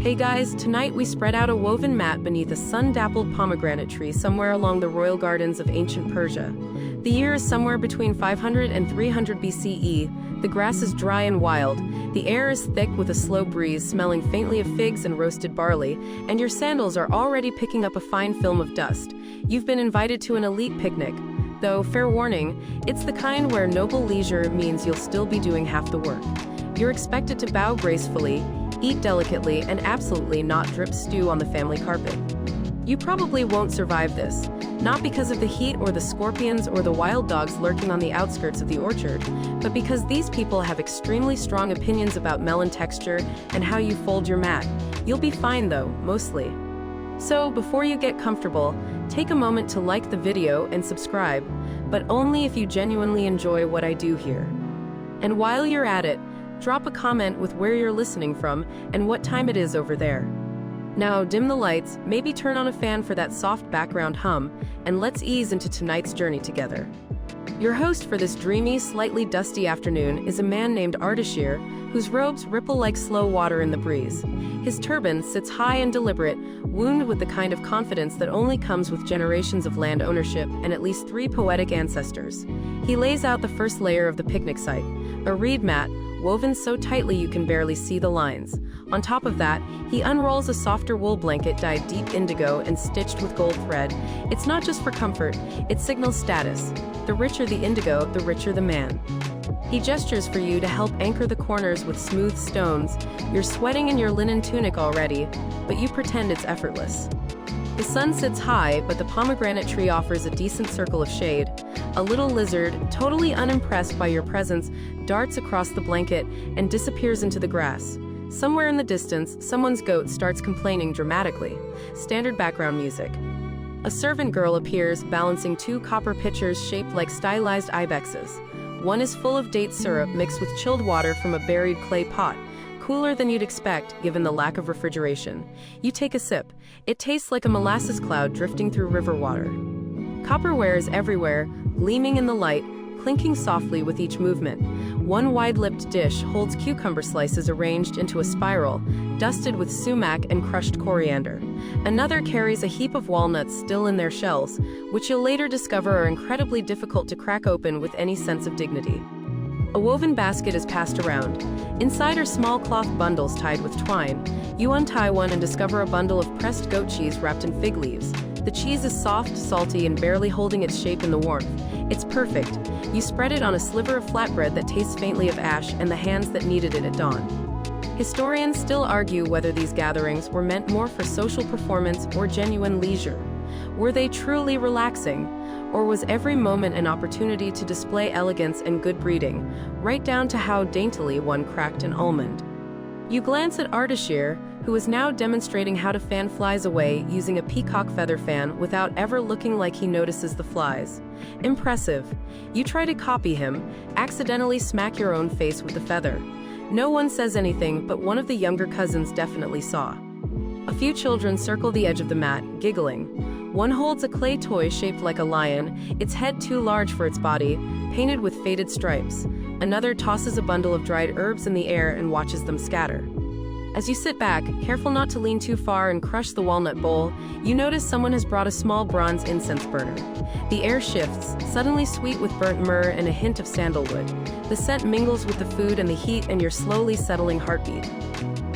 Hey guys, tonight we spread out a woven mat beneath a sun-dappled pomegranate tree somewhere along the royal gardens of ancient Persia. The year is somewhere between 500 and 300 BCE. The grass is dry and wild. The air is thick with a slow breeze smelling faintly of figs and roasted barley, and your sandals are already picking up a fine film of dust. You've been invited to an elite picnic. Though, fair warning, it's the kind where noble leisure means you'll still be doing half the work. You're expected to bow gracefully, eat delicately, and absolutely not drip stew on the family carpet. You probably won't survive this, not because of the heat or the scorpions or the wild dogs lurking on the outskirts of the orchard, but because these people have extremely strong opinions about melon texture and how you fold your mat. You'll be fine though, mostly. So, before you get comfortable, take a moment to like the video and subscribe, but only if you genuinely enjoy what I do here. And while you're at it, drop a comment with where you're listening from and what time it is over there. Now dim the lights, maybe turn on a fan for that soft background hum, and let's ease into tonight's journey together. Your host for this dreamy, slightly dusty afternoon is a man named Ardashir, whose robes ripple like slow water in the breeze. His turban sits high and deliberate, wound with the kind of confidence that only comes with generations of land ownership and at least 3 poetic ancestors. He lays out the first layer of the picnic site, a reed mat, woven so tightly you can barely see the lines. On top of that, he unrolls a softer wool blanket dyed deep indigo and stitched with gold thread. It's not just for comfort, it signals status. The richer the indigo, the richer the man. He gestures for you to help anchor the corners with smooth stones. You're sweating in your linen tunic already, but you pretend it's effortless. The sun sits high, but the pomegranate tree offers a decent circle of shade. A little lizard, totally unimpressed by your presence, darts across the blanket and disappears into the grass. Somewhere in the distance, someone's goat starts complaining dramatically. Standard background music. A servant girl appears, balancing 2 copper pitchers shaped like stylized ibexes. One is full of date syrup mixed with chilled water from a buried clay pot, cooler than you'd expect given the lack of refrigeration. You take a sip. It tastes like a molasses cloud drifting through river water. Copperware is everywhere, gleaming in the light, clinking softly with each movement. One wide-lipped dish holds cucumber slices arranged into a spiral, dusted with sumac and crushed coriander. Another carries a heap of walnuts still in their shells, which you'll later discover are incredibly difficult to crack open with any sense of dignity. A woven basket is passed around. Inside are small cloth bundles tied with twine. You untie one and discover a bundle of pressed goat cheese wrapped in fig leaves. The cheese is soft, salty, and barely holding its shape in the warmth. It's perfect. You spread it on a sliver of flatbread that tastes faintly of ash and the hands that kneaded it at dawn. Historians still argue whether these gatherings were meant more for social performance or genuine leisure. Were they truly relaxing? Or was every moment an opportunity to display elegance and good breeding, right down to how daintily one cracked an almond? You glance at Ardashir, who is now demonstrating how to fan flies away using a peacock feather fan without ever looking like he notices the flies. Impressive. You try to copy him, accidentally smack your own face with the feather. No one says anything, but one of the younger cousins definitely saw. A few children circle the edge of the mat, giggling. One holds a clay toy shaped like a lion, its head too large for its body, painted with faded stripes. Another tosses a bundle of dried herbs in the air and watches them scatter. As you sit back, careful not to lean too far and crush the walnut bowl, you notice someone has brought a small bronze incense burner. The air shifts, suddenly sweet with burnt myrrh and a hint of sandalwood. The scent mingles with the food and the heat and your slowly settling heartbeat.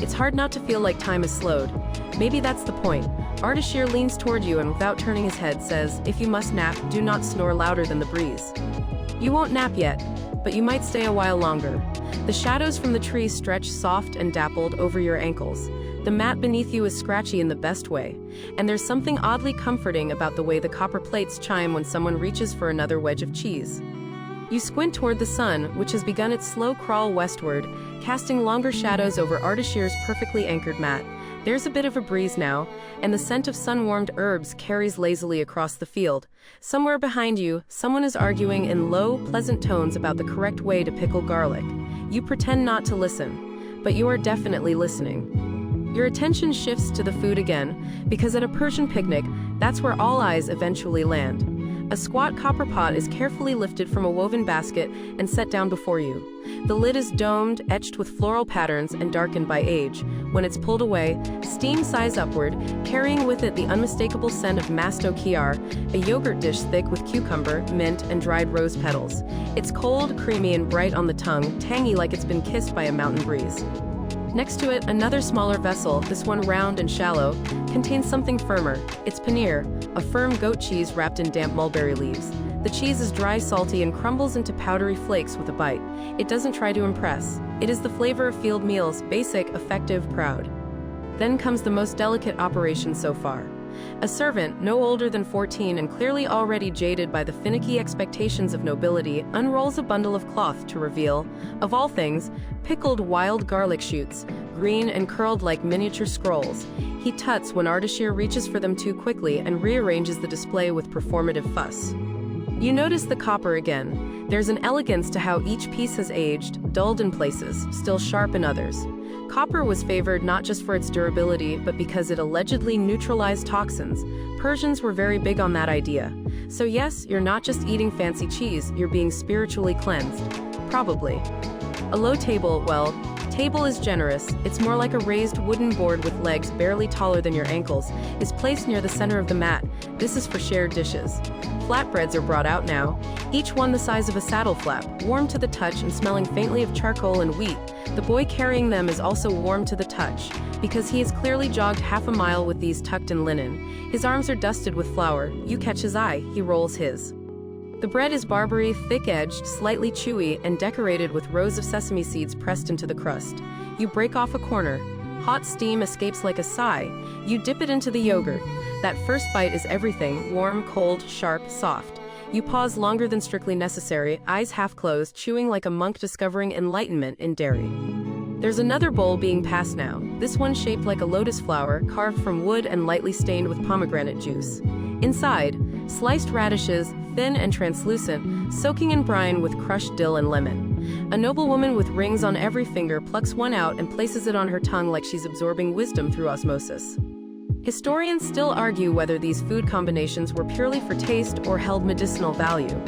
It's hard not to feel like time is slowed. Maybe that's the point. Ardashir leans toward you and without turning his head says, "If you must nap, do not snore louder than the breeze." You won't nap yet, but you might stay a while longer. The shadows from the trees stretch soft and dappled over your ankles. The mat beneath you is scratchy in the best way, and there's something oddly comforting about the way the copper plates chime when someone reaches for another wedge of cheese. You squint toward the sun, which has begun its slow crawl westward, casting longer shadows over Ardashir's perfectly anchored mat. There's a bit of a breeze now, and the scent of sun-warmed herbs carries lazily across the field. Somewhere behind you, someone is arguing in low, pleasant tones about the correct way to pickle garlic. You pretend not to listen, but you are definitely listening. Your attention shifts to the food again, because at a Persian picnic, that's where all eyes eventually land. A squat copper pot is carefully lifted from a woven basket and set down before you. The lid is domed, etched with floral patterns, and darkened by age. When it's pulled away, steam sighs upward, carrying with it the unmistakable scent of masto chiar, a yogurt dish thick with cucumber, mint, and dried rose petals. It's cold, creamy, and bright on the tongue, tangy like it's been kissed by a mountain breeze. Next to it, another smaller vessel, this one round and shallow, contains something firmer. It's paneer, a firm goat cheese wrapped in damp mulberry leaves. The cheese is dry, salty, and crumbles into powdery flakes with a bite. It doesn't try to impress. It is the flavor of field meals, basic, effective, proud. Then comes the most delicate operation so far. A servant, no older than 14 and clearly already jaded by the finicky expectations of nobility, unrolls a bundle of cloth to reveal, of all things, pickled wild garlic shoots, green and curled like miniature scrolls. He tuts when Ardashir reaches for them too quickly and rearranges the display with performative fuss. You notice the copper again. There's an elegance to how each piece has aged, dulled in places, still sharp in others. Copper was favored not just for its durability, but because it allegedly neutralized toxins. Persians were very big on that idea. So yes, you're not just eating fancy cheese, you're being spiritually cleansed. Probably. A low table, well, table is generous. It's more like a raised wooden board with legs barely taller than your ankles, is placed near the center of the mat. This is for shared dishes. Flatbreads are brought out now, each one the size of a saddle flap, warm to the touch and smelling faintly of charcoal and wheat. The boy carrying them is also warm to the touch, because he has clearly jogged half a mile with these tucked in linen. His arms are dusted with flour. You catch his eye, he rolls his. The bread is Barbary, thick-edged, slightly chewy, and decorated with rows of sesame seeds pressed into the crust. You break off a corner. Hot steam escapes like a sigh. You dip it into the yogurt. That first bite is everything, warm, cold, sharp, soft. You pause longer than strictly necessary, eyes half closed, chewing like a monk discovering enlightenment in dairy. There's another bowl being passed now, this one shaped like a lotus flower, carved from wood and lightly stained with pomegranate juice. Inside, sliced radishes, thin and translucent, soaking in brine with crushed dill and lemon. A noblewoman with rings on every finger plucks one out and places it on her tongue like she's absorbing wisdom through osmosis. Historians still argue whether these food combinations were purely for taste or held medicinal value.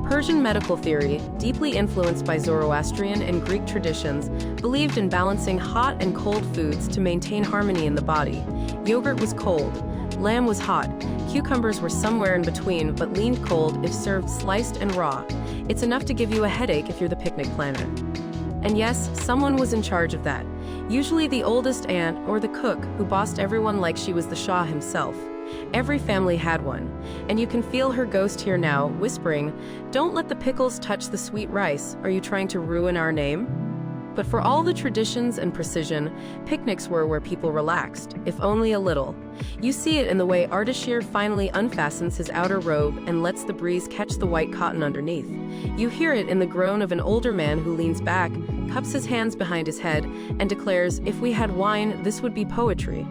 Persian medical theory, deeply influenced by Zoroastrian and Greek traditions, believed in balancing hot and cold foods to maintain harmony in the body. Yogurt was cold, lamb was hot, cucumbers were somewhere in between but leaned cold if served sliced and raw. It's enough to give you a headache if you're the picnic planner. And yes, someone was in charge of that. Usually the oldest aunt or the cook who bossed everyone like she was the Shah himself. Every family had one, and you can feel her ghost here now, whispering, "Don't let the pickles touch the sweet rice. Are you trying to ruin our name?" But for all the traditions and precision, picnics were where people relaxed, if only a little. You see it in the way Ardashir finally unfastens his outer robe and lets the breeze catch the white cotton underneath. You hear it in the groan of an older man who leans back, cups his hands behind his head, and declares, "If we had wine, this would be poetry."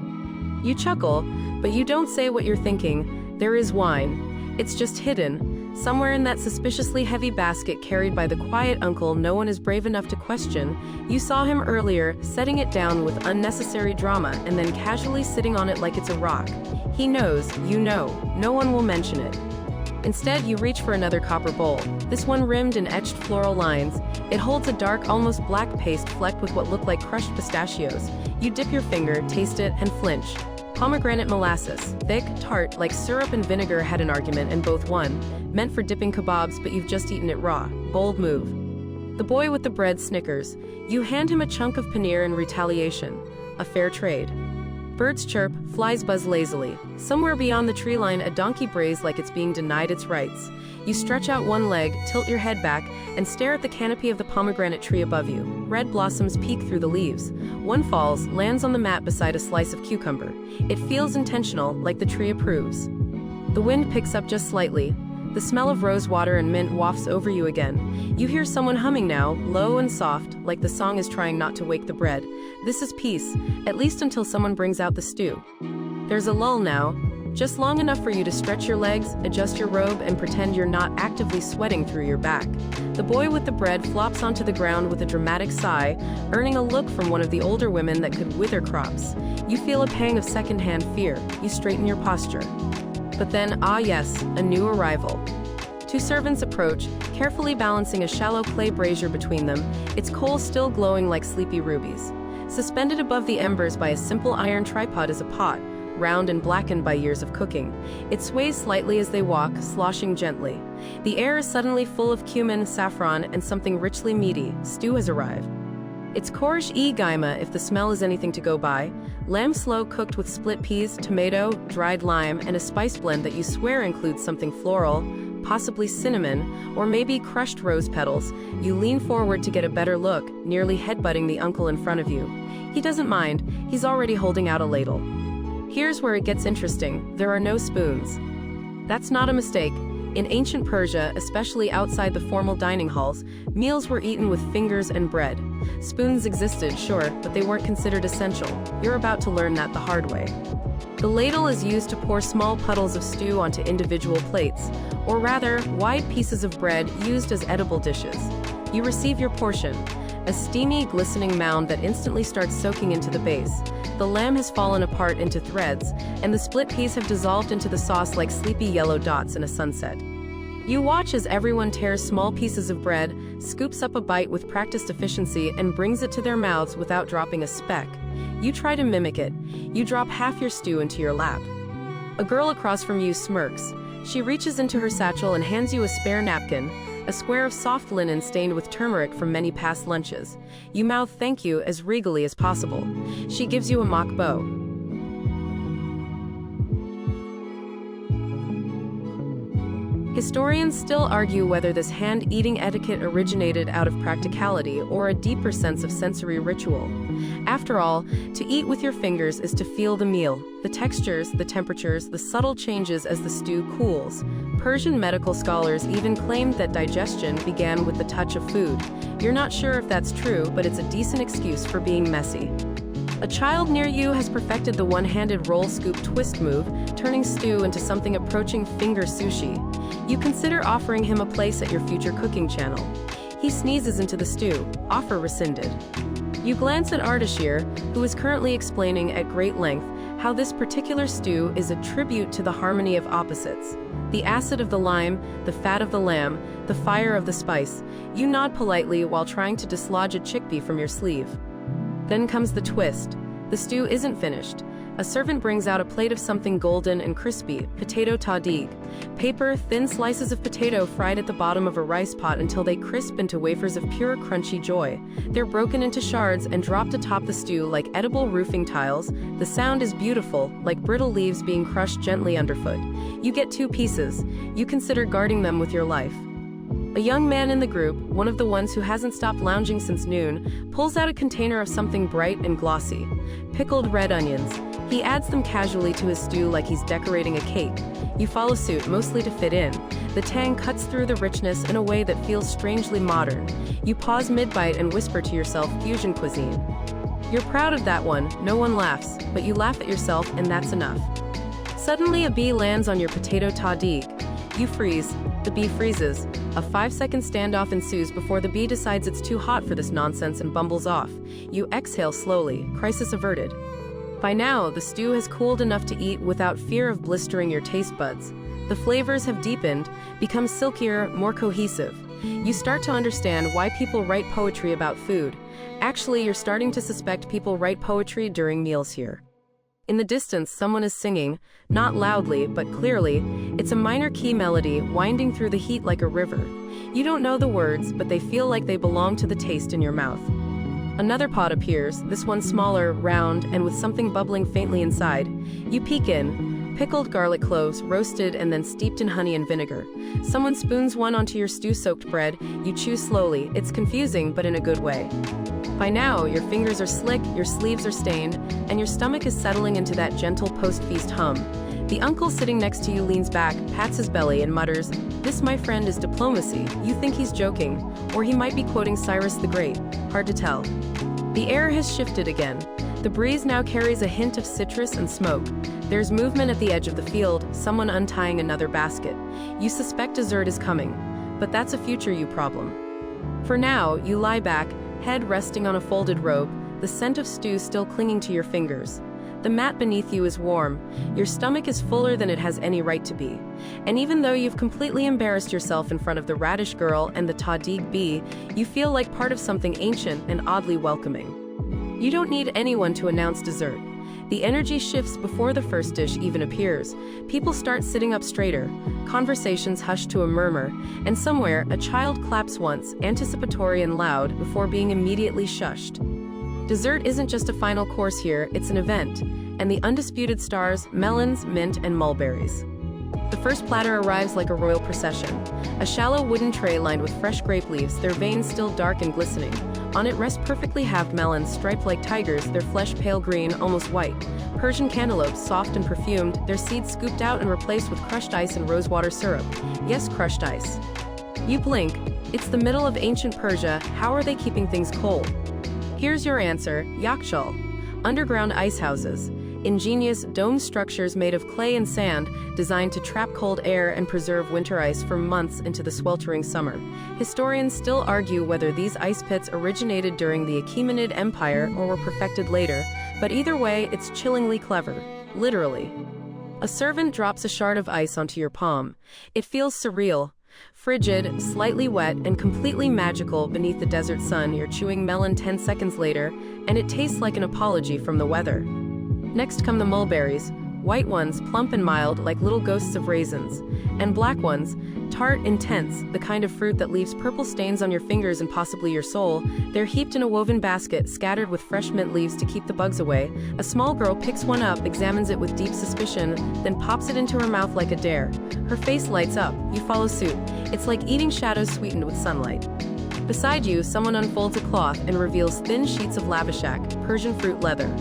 You chuckle, but you don't say what you're thinking. There is wine. It's just hidden, somewhere in that suspiciously heavy basket carried by the quiet uncle no one is brave enough to question. You saw him earlier, setting it down with unnecessary drama and then casually sitting on it like it's a rock. He knows, you know, no one will mention it. Instead, you reach for another copper bowl, this one rimmed in etched floral lines. It holds a dark, almost black paste flecked with what look like crushed pistachios. You dip your finger, taste it, and flinch. Pomegranate molasses, thick, tart, like syrup and vinegar had an argument and both won. Meant for dipping kebabs, but you've just eaten it raw. Bold move. The boy with the bread snickers. You hand him a chunk of paneer in retaliation. A fair trade. Birds chirp, flies buzz lazily. Somewhere beyond the tree line, a donkey brays like it's being denied its rights. You stretch out one leg, tilt your head back, and stare at the canopy of the pomegranate tree above you. Red blossoms peek through the leaves. One falls, lands on the mat beside a slice of cucumber. It feels intentional, like the tree approves. The wind picks up just slightly. The smell of rose water and mint wafts over you again. You hear someone humming now, low and soft, like the song is trying not to wake the bread. This is peace, at least until someone brings out the stew. There's a lull now, just long enough for you to stretch your legs, adjust your robe, and pretend you're not actively sweating through your back. The boy with the bread flops onto the ground with a dramatic sigh, earning a look from one of the older women that could wither crops. You feel a pang of secondhand fear. You straighten your posture. But then, ah yes, a new arrival. Two servants approach, carefully balancing a shallow clay brazier between them, its coals still glowing like sleepy rubies. Suspended above the embers by a simple iron tripod is a pot, round and blackened by years of cooking. It sways slightly as they walk, sloshing gently. The air is suddenly full of cumin, saffron, and something richly meaty. Stew has arrived. It's Korish-e-gaima if the smell is anything to go by. Lamb slow cooked with split peas, tomato, dried lime, and a spice blend that you swear includes something floral, possibly cinnamon, or maybe crushed rose petals. You lean forward to get a better look, nearly headbutting the uncle in front of you. He doesn't mind, he's already holding out a ladle. Here's where it gets interesting. There are no spoons. That's not a mistake. In ancient Persia, especially outside the formal dining halls, meals were eaten with fingers and bread. Spoons existed, sure, but they weren't considered essential. You're about to learn that the hard way. The ladle is used to pour small puddles of stew onto individual plates, or rather, wide pieces of bread used as edible dishes. You receive your portion, a steamy, glistening mound that instantly starts soaking into the base. The lamb has fallen apart into threads, and the split peas have dissolved into the sauce like sleepy yellow dots in a sunset. You watch as everyone tears small pieces of bread, scoops up a bite with practiced efficiency, and brings it to their mouths without dropping a speck. You try to mimic it. You drop half your stew into your lap. A girl across from you smirks. She reaches into her satchel and hands you a spare napkin, a square of soft linen stained with turmeric from many past lunches. You mouth thank you as regally as possible. She gives you a mock bow. Historians still argue whether this hand-eating etiquette originated out of practicality or a deeper sense of sensory ritual. After all, to eat with your fingers is to feel the meal, the textures, the temperatures, the subtle changes as the stew cools. Persian medical scholars even claimed that digestion began with the touch of food. You're not sure if that's true, but it's a decent excuse for being messy. A child near you has perfected the one-handed roll scoop twist move, turning stew into something approaching finger sushi. You consider offering him a place at your future cooking channel. He sneezes into the stew, offer rescinded. You glance at Ardashir, who is currently explaining at great length how this particular stew is a tribute to the harmony of opposites. The acid of the lime, the fat of the lamb, the fire of the spice. You nod politely while trying to dislodge a chickpea from your sleeve. Then comes the twist. The stew isn't finished. A servant brings out a plate of something golden and crispy, potato tahdig. Paper, thin slices of potato fried at the bottom of a rice pot until they crisp into wafers of pure crunchy joy. They're broken into shards and dropped atop the stew like edible roofing tiles. The sound is beautiful, like brittle leaves being crushed gently underfoot. You get 2 pieces. You consider guarding them with your life. A young man in the group, one of the ones who hasn't stopped lounging since noon, pulls out a container of something bright and glossy. Pickled red onions. He adds them casually to his stew like he's decorating a cake. You follow suit, mostly to fit in. The tang cuts through the richness in a way that feels strangely modern. You pause mid-bite and whisper to yourself, fusion cuisine. You're proud of that one, no one laughs, but you laugh at yourself and that's enough. Suddenly a bee lands on your potato tahdig. You freeze. The bee freezes. A 5-second standoff ensues before the bee decides it's too hot for this nonsense and bumbles off. You exhale slowly, crisis averted. By now, the stew has cooled enough to eat without fear of blistering your taste buds. The flavors have deepened, become silkier, more cohesive. You start to understand why people write poetry about food. Actually, you're starting to suspect people write poetry during meals here. In the distance, someone is singing, not loudly, but clearly. It's a minor key melody, winding through the heat like a river. You don't know the words, but they feel like they belong to the taste in your mouth. Another pot appears, this one smaller, round, and with something bubbling faintly inside. You peek in. Pickled garlic cloves, roasted and then steeped in honey and vinegar. Someone spoons one onto your stew-soaked bread. You chew slowly. It's confusing, but in a good way. By now, your fingers are slick, your sleeves are stained, and your stomach is settling into that gentle post-feast hum. The uncle sitting next to you leans back, pats his belly, and mutters, "This, my friend, is diplomacy." You think he's joking, or he might be quoting Cyrus the Great. Hard to tell. The air has shifted again. The breeze now carries a hint of citrus and smoke. There's movement at the edge of the field, someone untying another basket. You suspect dessert is coming, but that's a future you problem. For now, you lie back, head resting on a folded robe, the scent of stew still clinging to your fingers. The mat beneath you is warm, your stomach is fuller than it has any right to be. And even though you've completely embarrassed yourself in front of the radish girl and the tahdig bee, you feel like part of something ancient and oddly welcoming. You don't need anyone to announce dessert. The energy shifts before the first dish even appears. People start sitting up straighter, conversations hush to a murmur, and somewhere a child claps once, anticipatory and loud, before being immediately shushed. Dessert isn't just a final course here, it's an event, and the undisputed stars, melons, mint, and mulberries. The first platter arrives like a royal procession. A shallow wooden tray lined with fresh grape leaves, their veins still dark and glistening. On it rest perfectly halved melons, striped like tigers, their flesh pale green, almost white. Persian cantaloupes, soft and perfumed, their seeds scooped out and replaced with crushed ice and rosewater syrup. Yes, crushed ice. You blink. It's the middle of ancient Persia. How are they keeping things cold? Here's your answer: Yakshal. Underground ice houses. Ingenious, domed structures made of clay and sand, designed to trap cold air and preserve winter ice for months into the sweltering summer. Historians still argue whether these ice pits originated during the Achaemenid Empire or were perfected later, but either way, it's chillingly clever. Literally. A servant drops a shard of ice onto your palm. It feels surreal. Frigid, slightly wet, and completely magical beneath the desert sun. You're chewing melon 10 seconds later, and it tastes like an apology from the weather. Next come the mulberries, white ones, plump and mild, like little ghosts of raisins, and black ones, tart, intense, the kind of fruit that leaves purple stains on your fingers and possibly your soul. They're heaped in a woven basket, scattered with fresh mint leaves to keep the bugs away. A small girl picks one up, examines it with deep suspicion, then pops it into her mouth like a dare. Her face lights up. You follow suit. It's like eating shadows sweetened with sunlight. Beside you, someone unfolds a cloth and reveals thin sheets of lavashak, Persian fruit leather.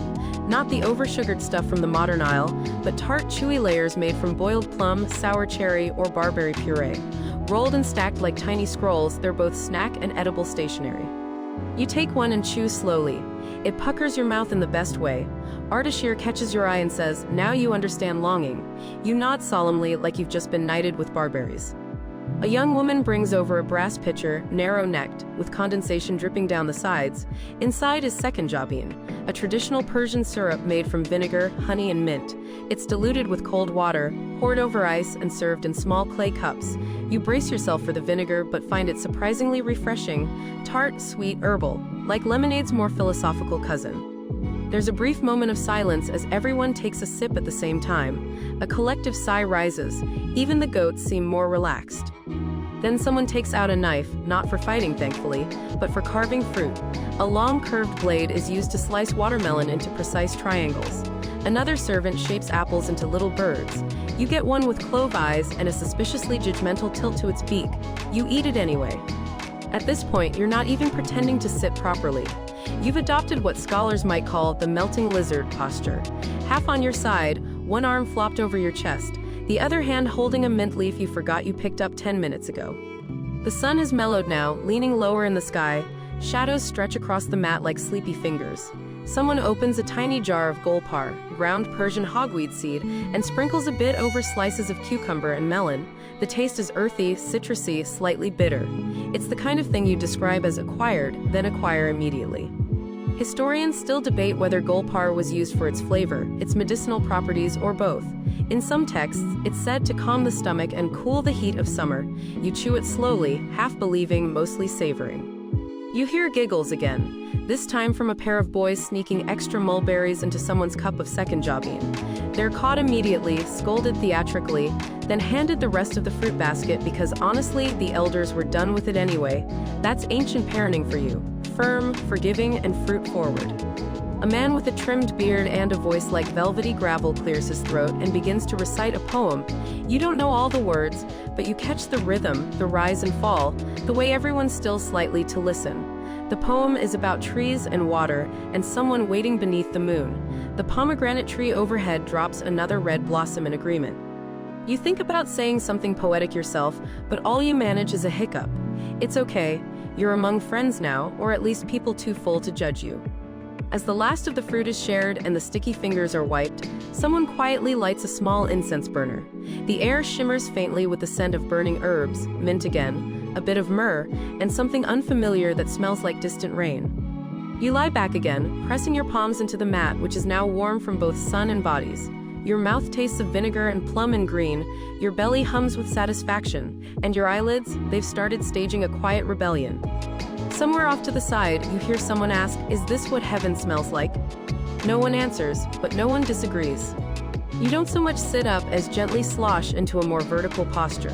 Not the over-sugared stuff from the modern aisle, but tart, chewy layers made from boiled plum, sour cherry, or barberry puree. Rolled and stacked like tiny scrolls, they're both snack and edible stationery. You take one and chew slowly. It puckers your mouth in the best way. Ardashir catches your eye and says, "Now you understand longing." You nod solemnly like you've just been knighted with barberries. A young woman brings over a brass pitcher, narrow-necked, with condensation dripping down the sides. Inside is sekanjabin, a traditional Persian syrup made from vinegar, honey, and mint. It's diluted with cold water, poured over ice, and served in small clay cups. You brace yourself for the vinegar, but find it surprisingly refreshing, tart, sweet, herbal, like lemonade's more philosophical cousin. There's a brief moment of silence as everyone takes a sip at the same time. A collective sigh rises. Even the goats seem more relaxed. Then someone takes out a knife, not for fighting thankfully, but for carving fruit. A long curved blade is used to slice watermelon into precise triangles. Another servant shapes apples into little birds. You get one with clove eyes and a suspiciously judgmental tilt to its beak. You eat it anyway. At this point, you're not even pretending to sit properly. You've adopted what scholars might call the melting lizard posture. Half on your side, one arm flopped over your chest, the other hand holding a mint leaf you forgot you picked up 10 minutes ago. The sun has mellowed now, leaning lower in the sky. Shadows stretch across the mat like sleepy fingers. Someone opens a tiny jar of golpar, ground Persian hogweed seed, and sprinkles a bit over slices of cucumber and melon. The taste is earthy, citrusy, slightly bitter. It's the kind of thing you describe as acquired, then acquire immediately. Historians still debate whether golpar was used for its flavor, its medicinal properties, or both. In some texts, it's said to calm the stomach and cool the heat of summer. You chew it slowly, half believing, mostly savoring. You hear giggles again, this time from a pair of boys sneaking extra mulberries into someone's cup of sekanjabin. They're caught immediately, scolded theatrically, then handed the rest of the fruit basket because honestly, the elders were done with it anyway. That's ancient parenting for you. Firm, forgiving, and fruit-forward. A man with a trimmed beard and a voice like velvety gravel clears his throat and begins to recite a poem. You don't know all the words, but you catch the rhythm, the rise and fall, the way everyone stills slightly to listen. The poem is about trees and water and someone waiting beneath the moon. The pomegranate tree overhead drops another red blossom in agreement. You think about saying something poetic yourself, but all you manage is a hiccup. It's okay. You're among friends now, or at least people too full to judge you. As the last of the fruit is shared and the sticky fingers are wiped, someone quietly lights a small incense burner. The air shimmers faintly with the scent of burning herbs, mint again, a bit of myrrh, and something unfamiliar that smells like distant rain. You lie back again, pressing your palms into the mat, which is now warm from both sun and bodies. Your mouth tastes of vinegar and plum and green, your belly hums with satisfaction, and your eyelids, they've started staging a quiet rebellion. Somewhere off to the side, you hear someone ask, "Is this what heaven smells like?" No one answers, but no one disagrees. You don't so much sit up as gently slosh into a more vertical posture.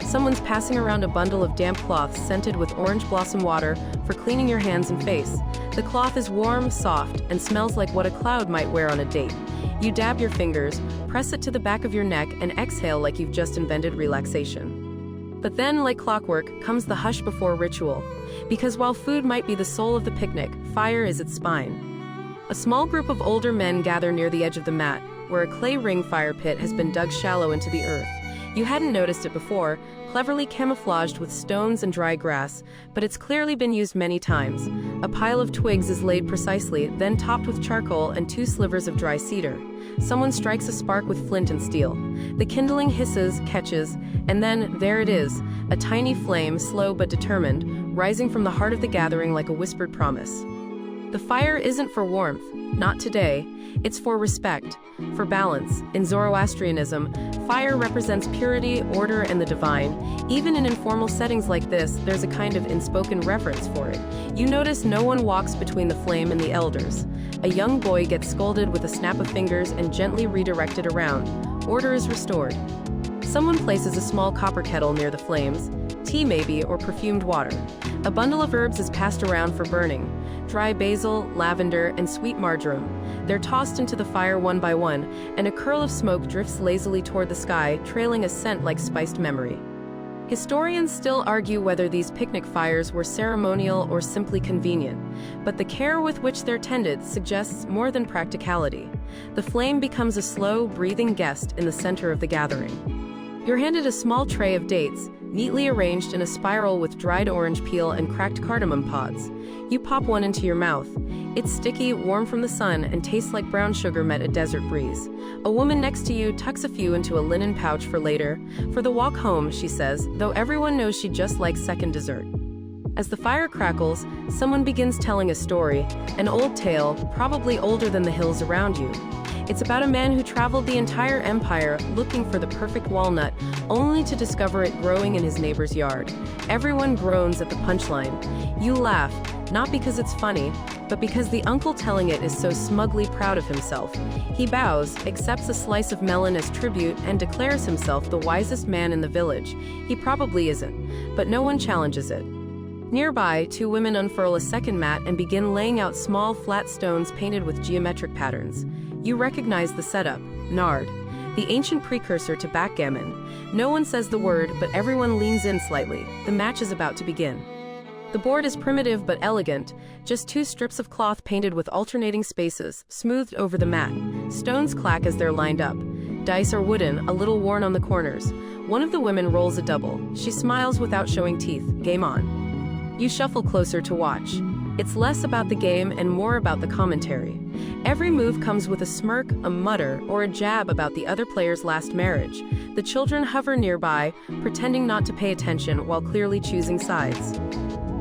Someone's passing around a bundle of damp cloths scented with orange blossom water for cleaning your hands and face. The cloth is warm, soft, and smells like what a cloud might wear on a date. You dab your fingers, press it to the back of your neck, and exhale like you've just invented relaxation. But then, like clockwork, comes the hush before ritual. Because while food might be the soul of the picnic, fire is its spine. A small group of older men gather near the edge of the mat, where a clay ring fire pit has been dug shallow into the earth. You hadn't noticed it before, cleverly camouflaged with stones and dry grass, but it's clearly been used many times. A pile of twigs is laid precisely, then topped with charcoal and 2 slivers of dry cedar. Someone strikes a spark with flint and steel. The kindling hisses, catches, and then, there it is, a tiny flame, slow but determined, rising from the heart of the gathering like a whispered promise. The fire isn't for warmth, not today. It's for respect, for balance. In Zoroastrianism, fire represents purity, order, and the divine. Even in informal settings like this, there's a kind of unspoken reverence for it. You notice no one walks between the flame and the elders. A young boy gets scolded with a snap of fingers and gently redirected around. Order is restored. Someone places a small copper kettle near the flames, tea maybe, or perfumed water. A bundle of herbs is passed around for burning. Dry basil, lavender, and sweet marjoram. They're tossed into the fire one by one, and a curl of smoke drifts lazily toward the sky, trailing a scent like spiced memory. Historians still argue whether these picnic fires were ceremonial or simply convenient, but the care with which they're tended suggests more than practicality. The flame becomes a slow, breathing guest in the center of the gathering. You're handed a small tray of dates, neatly arranged in a spiral with dried orange peel and cracked cardamom pods. You pop one into your mouth. It's sticky, warm from the sun, and tastes like brown sugar met a desert breeze. A woman next to you tucks a few into a linen pouch for later. For the walk home, she says, though everyone knows she just likes second dessert. As the fire crackles, someone begins telling a story, an old tale, probably older than the hills around you. It's about a man who traveled the entire empire looking for the perfect walnut, only to discover it growing in his neighbor's yard. Everyone groans at the punchline. You laugh, not because it's funny, but because the uncle telling it is so smugly proud of himself. He bows, accepts a slice of melon as tribute, and declares himself the wisest man in the village. He probably isn't, but no one challenges it. Nearby, 2 women unfurl a second mat and begin laying out small, flat stones painted with geometric patterns. You recognize the setup, nard, the ancient precursor to backgammon. No one says the word, but everyone leans in slightly. The match is about to begin. The board is primitive but elegant, just 2 strips of cloth painted with alternating spaces, smoothed over the mat. Stones clack as they're lined up. Dice are wooden, a little worn on the corners. One of the women rolls a double. She smiles without showing teeth. Game on. You shuffle closer to watch. It's less about the game and more about the commentary. Every move comes with a smirk, a mutter, or a jab about the other player's last marriage. The children hover nearby, pretending not to pay attention while clearly choosing sides.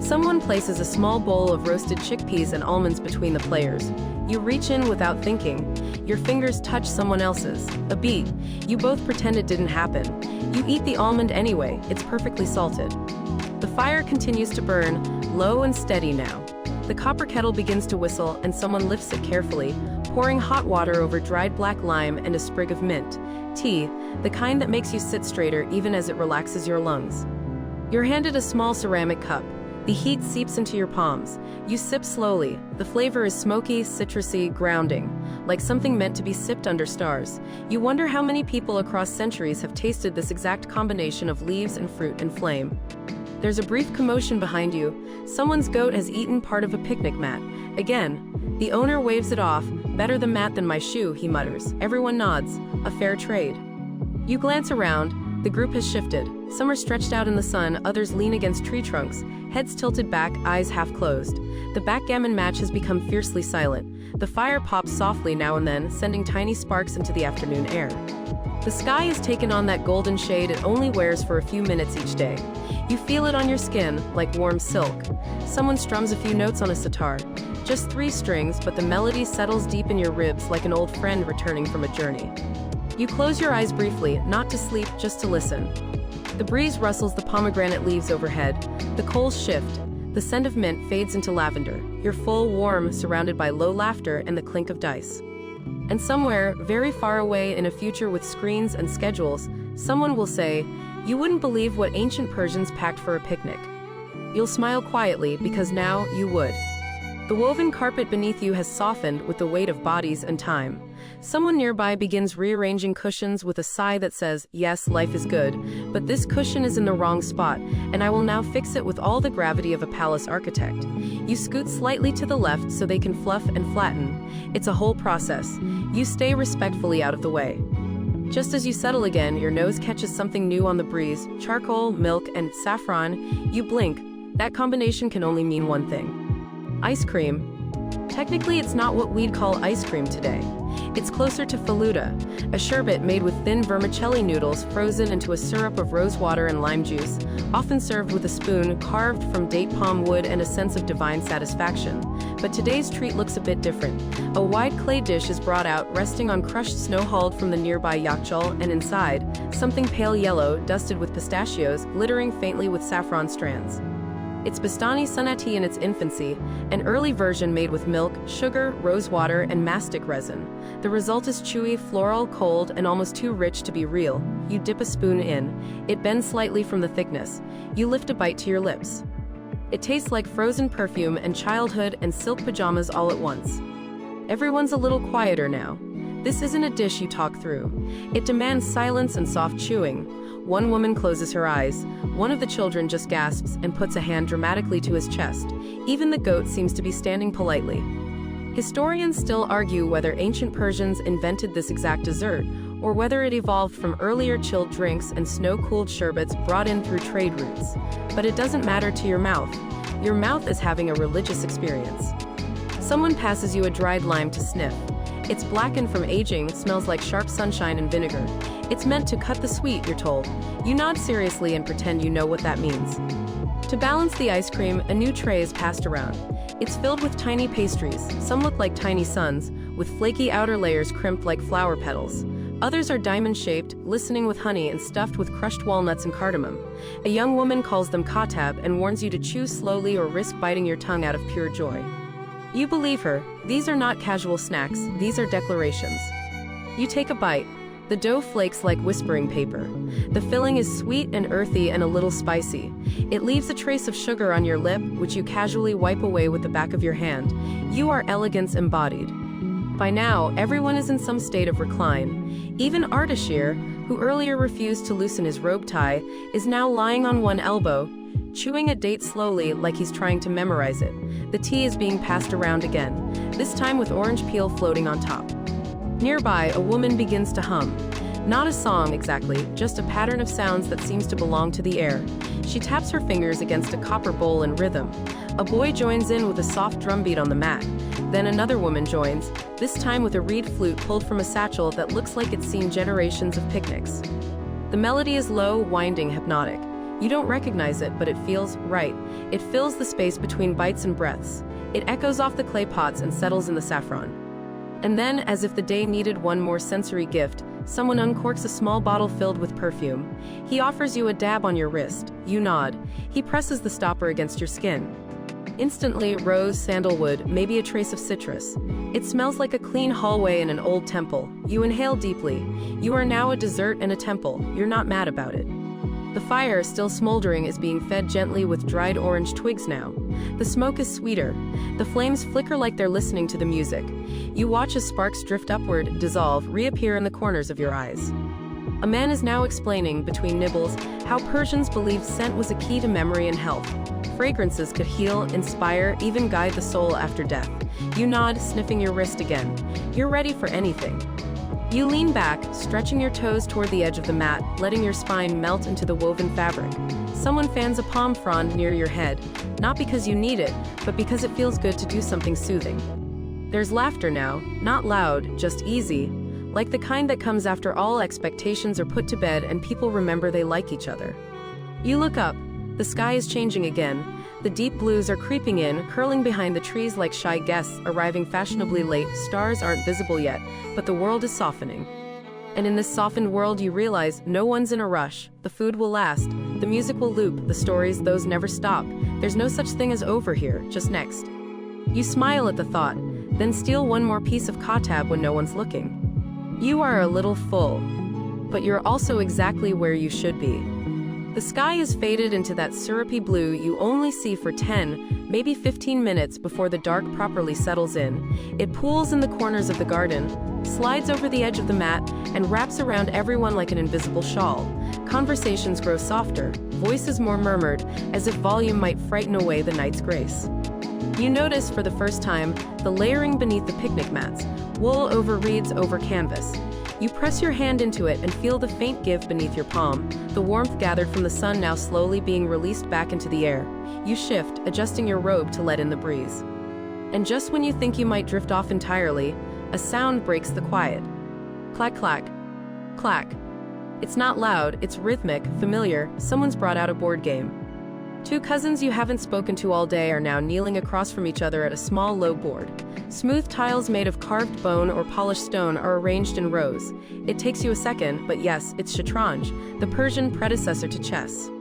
Someone places a small bowl of roasted chickpeas and almonds between the players. You reach in without thinking. Your fingers touch someone else's. A beat. You both pretend it didn't happen. You eat the almond anyway. It's perfectly salted. The fire continues to burn, low and steady now. The copper kettle begins to whistle, and someone lifts it carefully, pouring hot water over dried black lime and a sprig of mint. Tea, the kind that makes you sit straighter even as it relaxes your lungs. You're handed a small ceramic cup. The heat seeps into your palms. You sip slowly. The flavor is smoky, citrusy, grounding, like something meant to be sipped under stars. You wonder how many people across centuries have tasted this exact combination of leaves and fruit and flame. There's a brief commotion behind you. Someone's goat has eaten part of a picnic mat. Again, the owner waves it off. Better the mat than my shoe, he mutters. Everyone nods. A fair trade. You glance around. The group has shifted. Some are stretched out in the sun, others lean against tree trunks, heads tilted back, eyes half closed. The backgammon match has become fiercely silent. The fire pops softly now and then, sending tiny sparks into the afternoon air. The sky has taken on that golden shade it only wears for a few minutes each day. You feel it on your skin, like warm silk. Someone strums a few notes on a sitar. Just 3 strings, but the melody settles deep in your ribs like an old friend returning from a journey. You close your eyes briefly, not to sleep, just to listen. The breeze rustles the pomegranate leaves overhead, the coals shift, the scent of mint fades into lavender, you're full, warm, surrounded by low laughter and the clink of dice. And somewhere, very far away in a future with screens and schedules, someone will say, "You wouldn't believe what ancient Persians packed for a picnic." You'll smile quietly because now you would. The woven carpet beneath you has softened with the weight of bodies and time. Someone nearby begins rearranging cushions with a sigh that says, "Yes, life is good, but this cushion is in the wrong spot, and I will now fix it with all the gravity of a palace architect." You scoot slightly to the left so they can fluff and flatten. It's a whole process. You stay respectfully out of the way. Just as you settle again, your nose catches something new on the breeze: charcoal, milk, and saffron. You blink. That combination can only mean one thing. Ice cream. Technically, it's not what we'd call ice cream today. It's closer to faluda, a sherbet made with thin vermicelli noodles frozen into a syrup of rose water and lime juice, often served with a spoon carved from date palm wood and a sense of divine satisfaction. But today's treat looks a bit different. A wide clay dish is brought out, resting on crushed snow hauled from the nearby yakchal, and inside, something pale yellow, dusted with pistachios, glittering faintly with saffron strands. It's Bastani Sunati in its infancy, an early version made with milk, sugar, rose water, and mastic resin. The result is chewy, floral, cold, and almost too rich to be real. You dip a spoon in. It bends slightly from the thickness. You lift a bite to your lips. It tastes like frozen perfume and childhood and silk pajamas all at once. Everyone's a little quieter now. This isn't a dish you talk through. It demands silence and soft chewing. One woman closes her eyes. One of the children just gasps and puts a hand dramatically to his chest. Even the goat seems to be standing politely. Historians still argue whether ancient Persians invented this exact dessert, or whether it evolved from earlier chilled drinks and snow-cooled sherbets brought in through trade routes. But it doesn't matter to your mouth. Your mouth is having a religious experience. Someone passes you a dried lime to sniff. It's blackened from aging, smells like sharp sunshine and vinegar. It's meant to cut the sweet, you're told. You nod seriously and pretend you know what that means. To balance the ice cream, a new tray is passed around. It's filled with tiny pastries. Some look like tiny suns, with flaky outer layers crimped like flower petals. Others are diamond-shaped, glistening with honey and stuffed with crushed walnuts and cardamom. A young woman calls them katab and warns you to chew slowly or risk biting your tongue out of pure joy. You believe her. These are not casual snacks, these are declarations. You take a bite. The dough flakes like whispering paper. The filling is sweet and earthy and a little spicy. It leaves a trace of sugar on your lip, which you casually wipe away with the back of your hand. You are elegance embodied. By now, everyone is in some state of recline. Even Ardashir, who earlier refused to loosen his robe tie, is now lying on one elbow, chewing a date slowly like he's trying to memorize it. The tea is being passed around again, this time with orange peel floating on top. Nearby, a woman begins to hum. Not a song exactly, just a pattern of sounds that seems to belong to the air. She taps her fingers against a copper bowl in rhythm. A boy joins in with a soft drumbeat on the mat. Then another woman joins, this time with a reed flute pulled from a satchel that looks like it's seen generations of picnics. The melody is low, winding, hypnotic. You don't recognize it, but it feels right. It fills the space between bites and breaths. It echoes off the clay pots and settles in the saffron. And then, as if the day needed one more sensory gift, someone uncorks a small bottle filled with perfume. He offers you a dab on your wrist. You nod. He presses the stopper against your skin. Instantly, rose, sandalwood, maybe a trace of citrus. It smells like a clean hallway in an old temple. You inhale deeply. You are now a dessert and a temple. You're not mad about it. The fire, still smoldering, is being fed gently with dried orange twigs now. The smoke is sweeter. The flames flicker like they're listening to the music. You watch as sparks drift upward, dissolve, reappear in the corners of your eyes. A man is now explaining, between nibbles, how Persians believed scent was a key to memory and health. Fragrances could heal, inspire, even guide the soul after death. You nod, sniffing your wrist again. You're ready for anything. You lean back, stretching your toes toward the edge of the mat, letting your spine melt into the woven fabric. Someone fans a palm frond near your head, not because you need it, but because it feels good to do something soothing. There's laughter now, not loud, just easy, like the kind that comes after all expectations are put to bed and people remember they like each other. You look up. The sky is changing again. The deep blues are creeping in, curling behind the trees like shy guests arriving fashionably late. Stars aren't visible yet, but the world is softening. And in this softened world you realize no one's in a rush. The food will last, the music will loop, the stories, those never stop. There's no such thing as over here, just next. You smile at the thought, then steal one more piece of kebab when no one's looking. You are a little full, but you're also exactly where you should be. The sky is faded into that syrupy blue you only see for 10, maybe 15 minutes before the dark properly settles in. It pools in the corners of the garden, slides over the edge of the mat, and wraps around everyone like an invisible shawl. Conversations grow softer, voices more murmured, as if volume might frighten away the night's grace. You notice for the first time the layering beneath the picnic mats, wool over reeds over canvas. You press your hand into it and feel the faint give beneath your palm, the warmth gathered from the sun now slowly being released back into the air. You shift, adjusting your robe to let in the breeze. And just when you think you might drift off entirely, a sound breaks the quiet. Clack, clack, clack. It's not loud, it's rhythmic, familiar. Someone's brought out a board game. Two cousins you haven't spoken to all day are now kneeling across from each other at a small low board. Smooth tiles made of carved bone or polished stone are arranged in rows. It takes you a second, but yes, it's shatranj, the Persian predecessor to chess.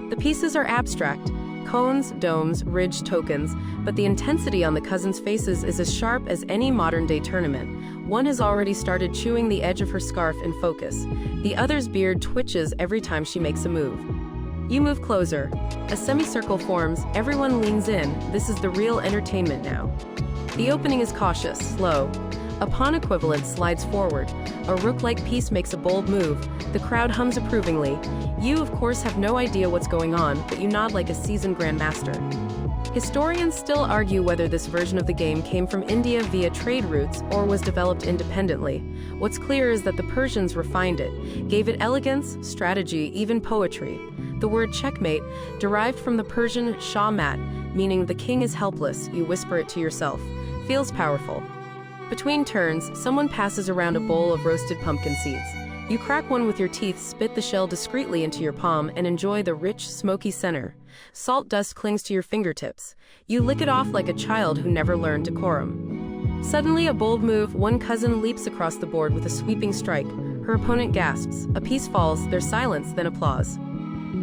The pieces are abstract, cones, domes, ridged tokens, but the intensity on the cousins' faces is as sharp as any modern-day tournament. One has already started chewing the edge of her scarf in focus. The other's beard twitches every time she makes a move. You move closer. A semicircle forms, everyone leans in. This is the real entertainment now. The opening is cautious, slow. A pawn equivalent slides forward. A rook-like piece makes a bold move. The crowd hums approvingly. You, of course, have no idea what's going on, but you nod like a seasoned grandmaster. Historians still argue whether this version of the game came from India via trade routes or was developed independently. What's clear is that the Persians refined it, gave it elegance, strategy, even poetry. The word checkmate, derived from the Persian shah-mat, meaning the king is helpless, you whisper it to yourself, feels powerful. Between turns, someone passes around a bowl of roasted pumpkin seeds. You crack one with your teeth, spit the shell discreetly into your palm, and enjoy the rich, smoky center. Salt dust clings to your fingertips. You lick it off like a child who never learned decorum. Suddenly, a bold move, one cousin leaps across the board with a sweeping strike. Her opponent gasps. A piece falls, there's silence, then applause.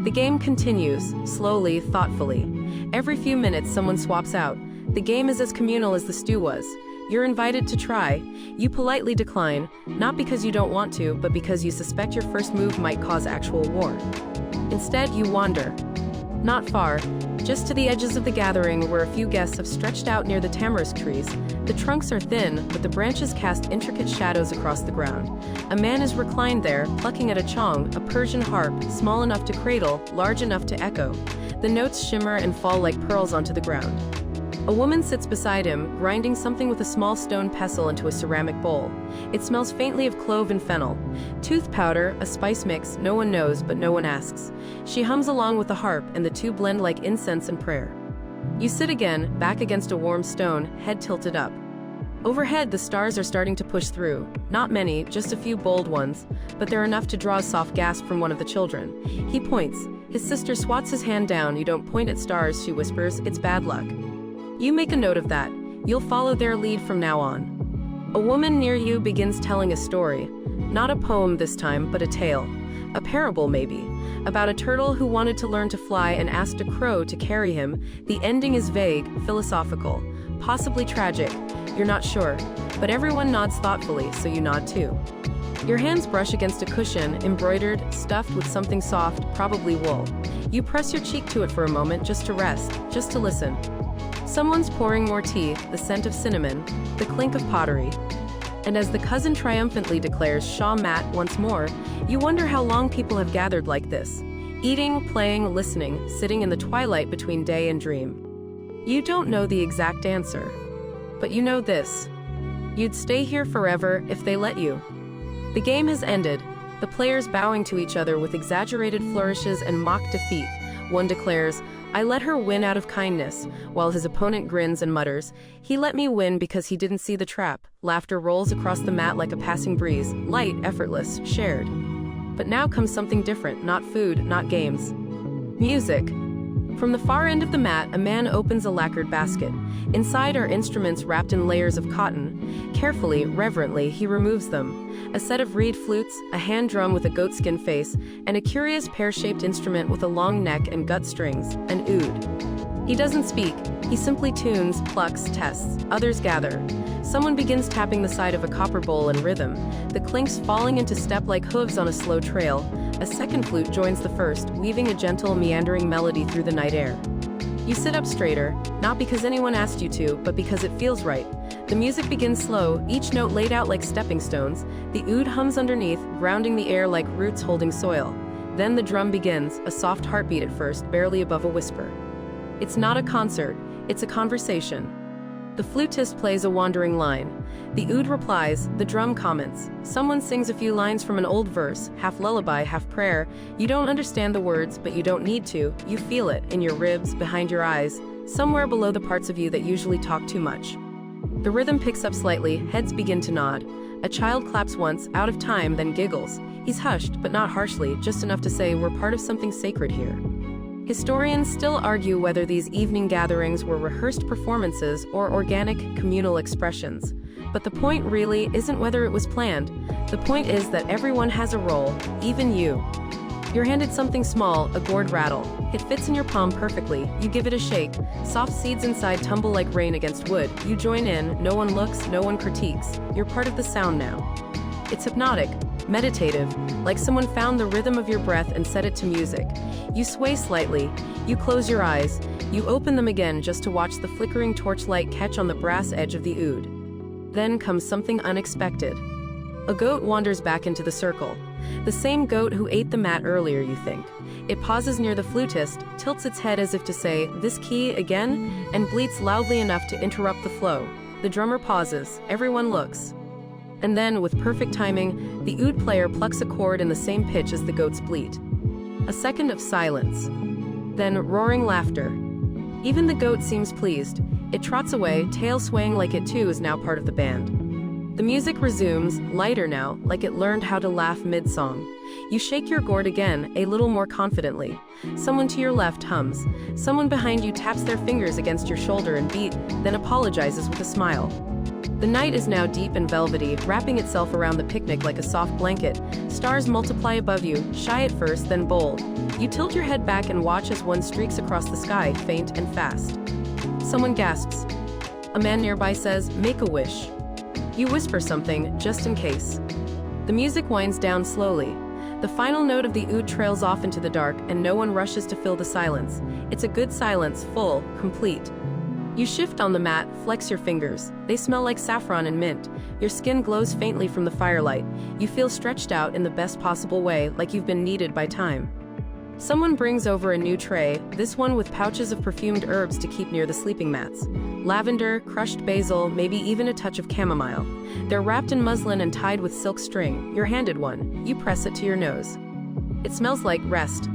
The game continues, slowly, thoughtfully. Every few minutes, someone swaps out. The game is as communal as the stew was. You're invited to try. You politely decline, not because you don't want to, but because you suspect your first move might cause actual war. Instead, you wander. Not far, just to the edges of the gathering where a few guests have stretched out near the tamarisk trees. The trunks are thin, but the branches cast intricate shadows across the ground. A man is reclined there, plucking at a chong, a Persian harp, small enough to cradle, large enough to echo. The notes shimmer and fall like pearls onto the ground. A woman sits beside him, grinding something with a small stone pestle into a ceramic bowl. It smells faintly of clove and fennel. Tooth powder, a spice mix, no one knows, but no one asks. She hums along with the harp, and the two blend like incense and prayer. You sit again, back against a warm stone, head tilted up. Overhead, the stars are starting to push through. Not many, just a few bold ones, but they're enough to draw a soft gasp from one of the children. He points. His sister swats his hand down. You don't point at stars, she whispers. It's bad luck. You make a note of that. You'll follow their lead from now on. A woman near you begins telling a story. Not a poem this time, but a tale. A parable, maybe. About a turtle who wanted to learn to fly and asked a crow to carry him. The ending is vague, philosophical, possibly tragic. You're not sure, but everyone nods thoughtfully, so you nod too. Your hands brush against a cushion, embroidered, stuffed with something soft, probably wool. You press your cheek to it for a moment just to rest, just to listen. Someone's pouring more tea, the scent of cinnamon, the clink of pottery. And as the cousin triumphantly declares Shah Mat once more, you wonder how long people have gathered like this. Eating, playing, listening, sitting in the twilight between day and dream. You don't know the exact answer. But you know this. You'd stay here forever if they let you. The game has ended, the players bowing to each other with exaggerated flourishes and mock defeat. One declares, I let her win out of kindness, while his opponent grins and mutters, he let me win because he didn't see the trap. Laughter rolls across the mat like a passing breeze, light, effortless, shared. But now comes something different, not food, not games. Music. From the far end of the mat, a man opens a lacquered basket. Inside are instruments wrapped in layers of cotton. Carefully, reverently, he removes them. A set of reed flutes, a hand drum with a goatskin face, and a curious pear-shaped instrument with a long neck and gut strings, an oud. He doesn't speak, he simply tunes, plucks, tests. Others gather. Someone begins tapping the side of a copper bowl in rhythm, the clinks falling into step like hooves on a slow trail. A second flute joins the first, weaving a gentle, meandering melody through the night air. You sit up straighter, not because anyone asked you to, but because it feels right. The music begins slow, each note laid out like stepping stones. The oud hums underneath, grounding the air like roots holding soil. Then the drum begins, a soft heartbeat at first, barely above a whisper. It's not a concert, it's a conversation. The flutist plays a wandering line. The oud replies, the drum comments. Someone sings a few lines from an old verse, half lullaby, half prayer. You don't understand the words, but you don't need to. You feel it, in your ribs, behind your eyes, somewhere below the parts of you that usually talk too much. The rhythm picks up slightly, heads begin to nod. A child claps once, out of time, then giggles. He's hushed, but not harshly, just enough to say, we're part of something sacred here. Historians still argue whether these evening gatherings were rehearsed performances or organic, communal expressions. But the point really isn't whether it was planned. The point is that everyone has a role, even you. You're handed something small, a gourd rattle. It fits in your palm perfectly. You give it a shake. Soft seeds inside tumble like rain against wood. You join in, no one looks, no one critiques. You're part of the sound now. It's hypnotic, meditative, like someone found the rhythm of your breath and set it to music. You sway slightly, you close your eyes, you open them again just to watch the flickering torchlight catch on the brass edge of the oud. Then comes something unexpected. A goat wanders back into the circle. The same goat who ate the mat earlier, you think. It pauses near the flutist, tilts its head as if to say, this key again, and bleats loudly enough to interrupt the flow. The drummer pauses, everyone looks. And then, with perfect timing, the oud player plucks a chord in the same pitch as the goat's bleat. A second of silence. Then roaring laughter. Even the goat seems pleased. It trots away, tail swaying like it too is now part of the band. The music resumes, lighter now, like it learned how to laugh mid-song. You shake your gourd again, a little more confidently. Someone to your left hums. Someone behind you taps their fingers against your shoulder and beat, then apologizes with a smile. The night is now deep and velvety, wrapping itself around the picnic like a soft blanket. Stars multiply above you, shy at first, then bold. You tilt your head back and watch as one streaks across the sky, faint and fast. Someone gasps. A man nearby says, make a wish. You whisper something, just in case. The music winds down slowly. The final note of the oud trails off into the dark, and no one rushes to fill the silence. It's a good silence, full, complete. You shift on the mat, flex your fingers. They smell like saffron and mint. Your skin glows faintly from the firelight. You feel stretched out in the best possible way, like you've been kneaded by time. Someone brings over a new tray, this one with pouches of perfumed herbs to keep near the sleeping mats. Lavender, crushed basil, maybe even a touch of chamomile. They're wrapped in muslin and tied with silk string. You're handed one. You press it to your nose. It smells like rest.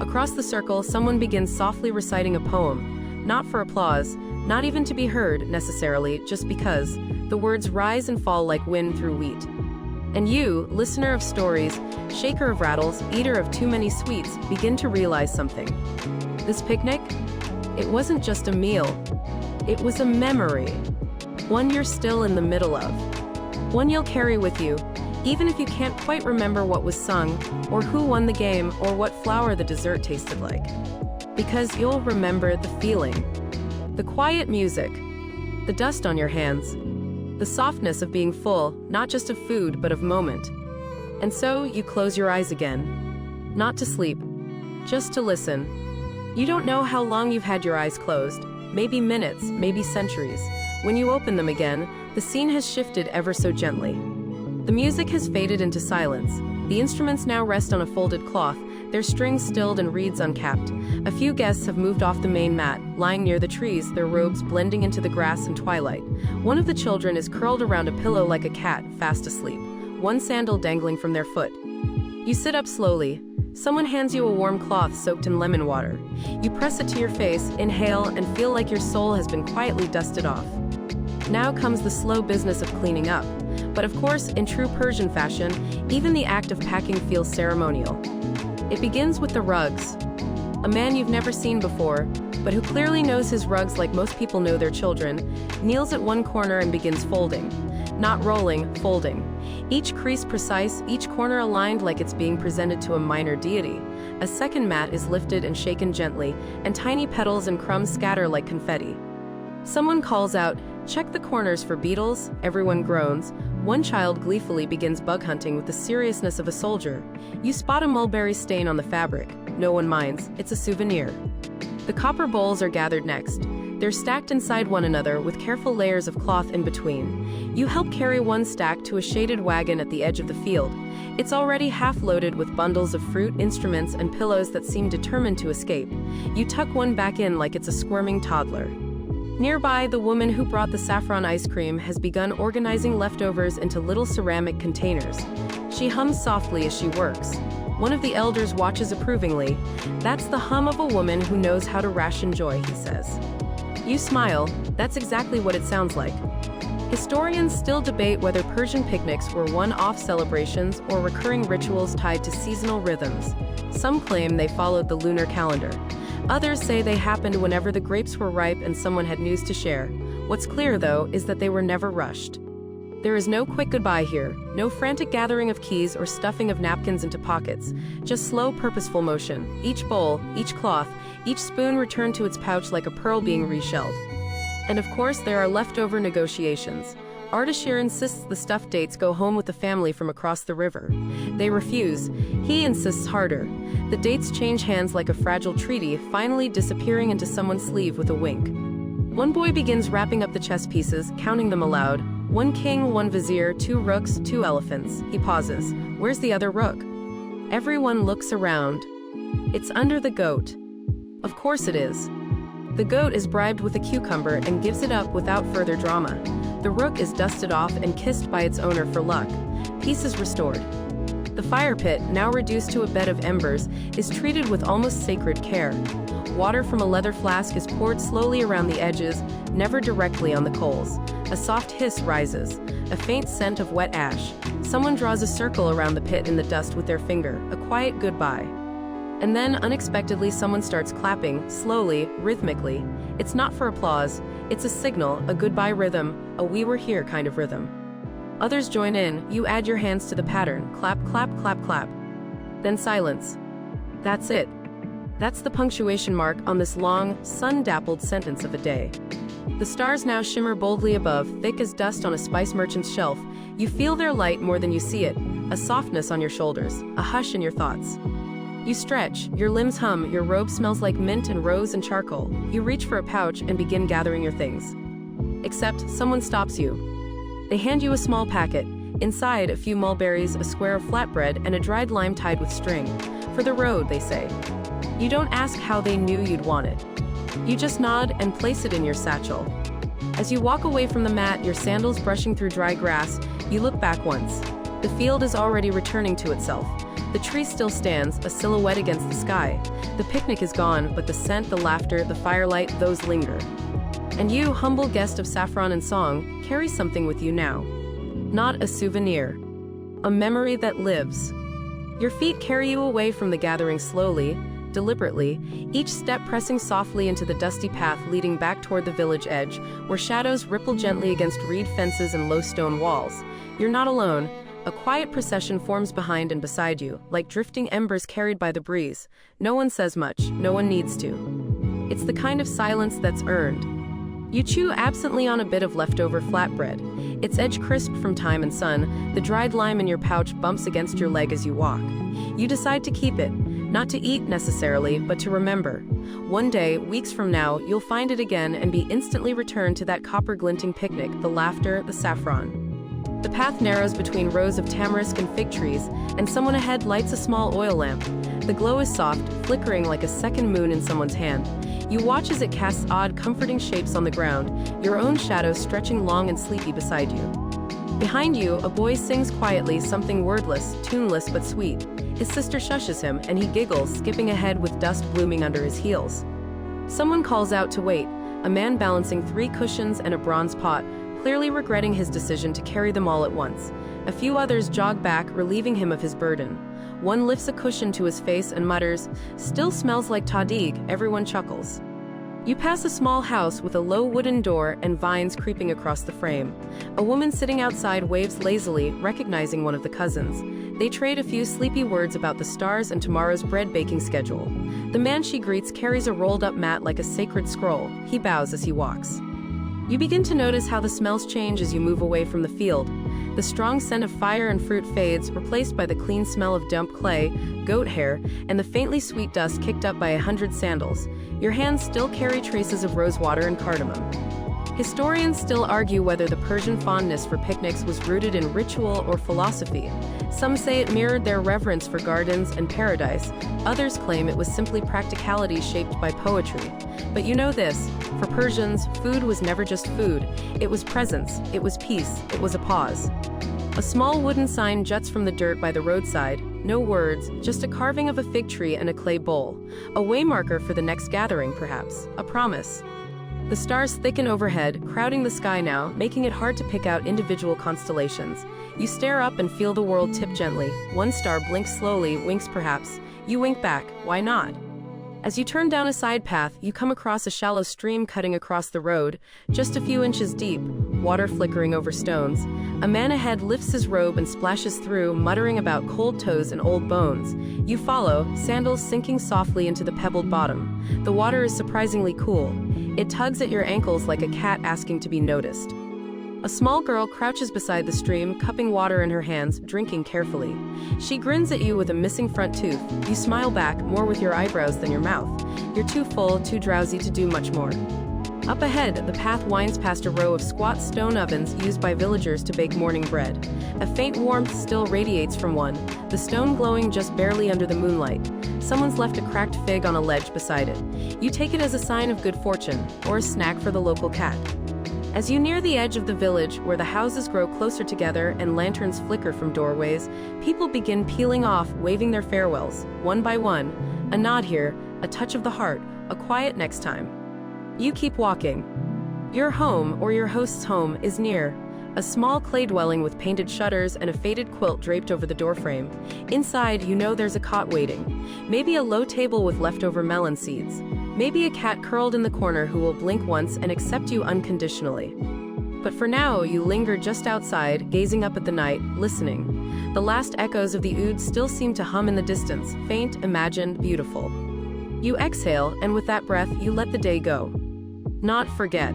Across the circle, someone begins softly reciting a poem. Not for applause, not even to be heard, necessarily, just because. The words rise and fall like wind through wheat. And you, listener of stories, shaker of rattles, eater of too many sweets, begin to realize something. This picnic? It wasn't just a meal. It was a memory. One you're still in the middle of. One you'll carry with you, even if you can't quite remember what was sung, or who won the game, or what flour the dessert tasted like. Because you'll remember the feeling. The quiet music. The dust on your hands. The softness of being full, not just of food, but of moment. And so, you close your eyes again. Not to sleep, just to listen. You don't know how long you've had your eyes closed. Maybe minutes, maybe centuries. When you open them again, the scene has shifted ever so gently. The music has faded into silence. The instruments now rest on a folded cloth, their strings stilled and reeds uncapped. A few guests have moved off the main mat, lying near the trees, their robes blending into the grass and twilight. One of the children is curled around a pillow like a cat, fast asleep, one sandal dangling from their foot. You sit up slowly. Someone hands you a warm cloth soaked in lemon water. You press it to your face, inhale, and feel like your soul has been quietly dusted off. Now comes the slow business of cleaning up. But of course, in true Persian fashion, even the act of packing feels ceremonial. It begins with the rugs. A man you've never seen before, but who clearly knows his rugs like most people know their children, kneels at one corner and begins folding. Not rolling, folding. Each crease precise, each corner aligned like it's being presented to a minor deity. A second mat is lifted and shaken gently, and tiny petals and crumbs scatter like confetti. Someone calls out, "Check the corners for beetles." Everyone groans. One child gleefully begins bug hunting with the seriousness of a soldier. You spot a mulberry stain on the fabric. No one minds. It's a souvenir. The copper bowls are gathered next. They're stacked inside one another with careful layers of cloth in between. You help carry one stack to a shaded wagon at the edge of the field. It's already half loaded with bundles of fruit, instruments, and pillows that seem determined to escape. You tuck one back in like it's a squirming toddler. Nearby, the woman who brought the saffron ice cream has begun organizing leftovers into little ceramic containers. She hums softly as she works. One of the elders watches approvingly. "That's the hum of a woman who knows how to ration joy," he says. You smile. That's exactly what it sounds like. Historians still debate whether Persian picnics were one-off celebrations or recurring rituals tied to seasonal rhythms. Some claim they followed the lunar calendar. Others say they happened whenever the grapes were ripe and someone had news to share. What's clear, though, is that they were never rushed. There is no quick goodbye here, no frantic gathering of keys or stuffing of napkins into pockets, just slow, purposeful motion. Each bowl, each cloth, each spoon returned to its pouch like a pearl being reshelled. And of course, there are leftover negotiations. Ardashir insists the stuffed dates go home with the family from across the river. They refuse. He insists harder. The dates change hands like a fragile treaty, finally disappearing into someone's sleeve with a wink. One boy begins wrapping up the chess pieces, counting them aloud. One king, one vizier, 2 rooks, 2 elephants. He pauses. Where's the other rook? Everyone looks around. It's under the goat. Of course it is. The goat is bribed with a cucumber and gives it up without further drama. The rook is dusted off and kissed by its owner for luck. Peace is restored. The fire pit, now reduced to a bed of embers, is treated with almost sacred care. Water from a leather flask is poured slowly around the edges, never directly on the coals. A soft hiss rises, a faint scent of wet ash. Someone draws a circle around the pit in the dust with their finger, a quiet goodbye. And then, unexpectedly, someone starts clapping, slowly, rhythmically. It's not for applause, it's a signal, a goodbye rhythm, a "we were here" kind of rhythm. Others join in, you add your hands to the pattern, clap, clap, clap, clap. Then silence. That's it. That's the punctuation mark on this long, sun-dappled sentence of a day. The stars now shimmer boldly above, thick as dust on a spice merchant's shelf. You feel their light more than you see it, a softness on your shoulders, a hush in your thoughts. You stretch, your limbs hum, your robe smells like mint and rose and charcoal. You reach for a pouch and begin gathering your things. Except, someone stops you. They hand you a small packet. Inside, a few mulberries, a square of flatbread, and a dried lime tied with string. For the road, they say. You don't ask how they knew you'd want it. You just nod and place it in your satchel. As you walk away from the mat, your sandals brushing through dry grass, you look back once. The field is already returning to itself. The tree still stands, a silhouette against the sky. The picnic is gone, but the scent, the laughter, the firelight, those linger. And you, humble guest of saffron and song, carry something with you now. Not a souvenir. A memory that lives. Your feet carry you away from the gathering slowly, deliberately, each step pressing softly into the dusty path leading back toward the village edge, where shadows ripple gently against reed fences and low stone walls. You're not alone. A quiet procession forms behind and beside you, like drifting embers carried by the breeze. No one says much, no one needs to. It's the kind of silence that's earned. You chew absently on a bit of leftover flatbread. Its edge crisp from time and sun, the dried lime in your pouch bumps against your leg as you walk. You decide to keep it, not to eat necessarily, but to remember. One day, weeks from now, you'll find it again and be instantly returned to that copper-glinting picnic, the laughter, the saffron. The path narrows between rows of tamarisk and fig trees, and someone ahead lights a small oil lamp. The glow is soft, flickering like a second moon in someone's hand. You watch as it casts odd, comforting shapes on the ground, your own shadow stretching long and sleepy beside you. Behind you, a boy sings quietly, something wordless, tuneless but sweet. His sister shushes him, and he giggles, skipping ahead with dust blooming under his heels. Someone calls out to wait, a man balancing 3 cushions and a bronze pot, clearly regretting his decision to carry them all at once. A few others jog back, relieving him of his burden. One lifts a cushion to his face and mutters, "Still smells like tahdig." Everyone chuckles. You pass a small house with a low wooden door and vines creeping across the frame. A woman sitting outside waves lazily, recognizing one of the cousins. They trade a few sleepy words about the stars and tomorrow's bread baking schedule. The man she greets carries a rolled-up mat like a sacred scroll. He bows as he walks. You begin to notice how the smells change as you move away from the field. The strong scent of fire and fruit fades, replaced by the clean smell of damp clay, goat hair, and the faintly sweet dust kicked up by 100 sandals. Your hands still carry traces of rosewater and cardamom. Historians still argue whether the Persian fondness for picnics was rooted in ritual or philosophy. Some say it mirrored their reverence for gardens and paradise. Others claim it was simply practicality shaped by poetry. But you know this, for Persians, food was never just food. It was presence, it was peace, it was a pause. A small wooden sign juts from the dirt by the roadside. No words, just a carving of a fig tree and a clay bowl. A waymarker for the next gathering, perhaps. A promise. The stars thicken overhead, crowding the sky now, making it hard to pick out individual constellations. You stare up and feel the world tip gently. One star blinks slowly, winks perhaps. You wink back. Why not? As you turn down a side path, you come across a shallow stream cutting across the road, just a few inches deep, water flickering over stones. A man ahead lifts his robe and splashes through, muttering about cold toes and old bones. You follow, sandals sinking softly into the pebbled bottom. The water is surprisingly cool. It tugs at your ankles like a cat asking to be noticed. A small girl crouches beside the stream, cupping water in her hands, drinking carefully. She grins at you with a missing front tooth. You smile back, more with your eyebrows than your mouth. You're too full, too drowsy to do much more. Up ahead, the path winds past a row of squat stone ovens used by villagers to bake morning bread. A faint warmth still radiates from one, the stone glowing just barely under the moonlight. Someone's left a cracked fig on a ledge beside it. You take it as a sign of good fortune, or a snack for the local cat. As you near the edge of the village, where the houses grow closer together and lanterns flicker from doorways, people begin peeling off, waving their farewells, one by one. A nod here, a touch of the heart, a quiet next time. You keep walking. Your home, or your host's home, is near. A small clay dwelling with painted shutters and a faded quilt draped over the doorframe. Inside, you know there's a cot waiting. Maybe a low table with leftover melon seeds. Maybe a cat curled in the corner who will blink once and accept you unconditionally. But for now, you linger just outside, gazing up at the night, listening. The last echoes of the oud still seem to hum in the distance, faint, imagined, beautiful. You exhale, and with that breath, you let the day go. Not forget.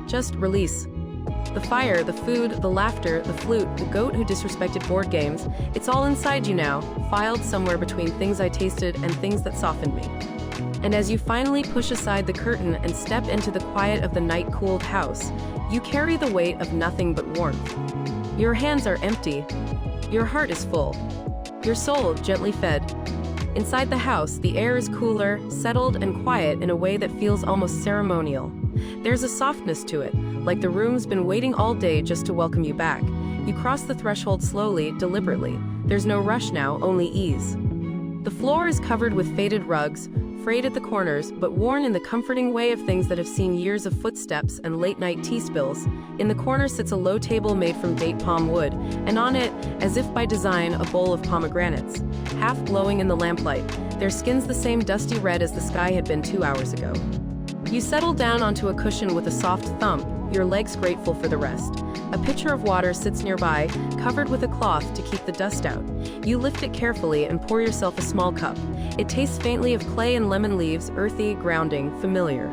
Just release. The fire, the food, the laughter, the flute, the goat who disrespected board games, it's all inside you now, filed somewhere between things I tasted and things that softened me. And as you finally push aside the curtain and step into the quiet of the night-cooled house, you carry the weight of nothing but warmth. Your hands are empty. Your heart is full. Your soul gently fed. Inside the house, the air is cooler, settled, and quiet in a way that feels almost ceremonial. There's a softness to it, like the room's been waiting all day just to welcome you back. You cross the threshold slowly, deliberately. There's no rush now, only ease. The floor is covered with faded rugs, frayed at the corners, but worn in the comforting way of things that have seen years of footsteps and late-night tea spills. In the corner sits a low table made from date palm wood, and on it, as if by design, a bowl of pomegranates, half glowing in the lamplight, their skins the same dusty red as the sky had been 2 hours ago. You settle down onto a cushion with a soft thump, your legs grateful for the rest. A pitcher of water sits nearby, covered with a cloth to keep the dust out. You lift it carefully and pour yourself a small cup. It tastes faintly of clay and lemon leaves, earthy, grounding, familiar.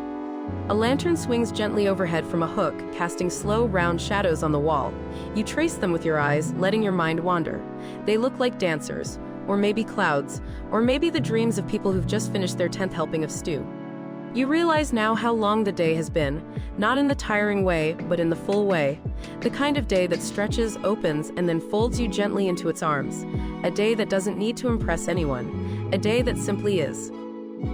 A lantern swings gently overhead from a hook, casting slow, round shadows on the wall. You trace them with your eyes, letting your mind wander. They look like dancers, or maybe clouds, or maybe the dreams of people who've just finished their 10th helping of stew. You realize now how long the day has been, not in the tiring way, but in the full way. The kind of day that stretches, opens, and then folds you gently into its arms. A day that doesn't need to impress anyone. A day that simply is.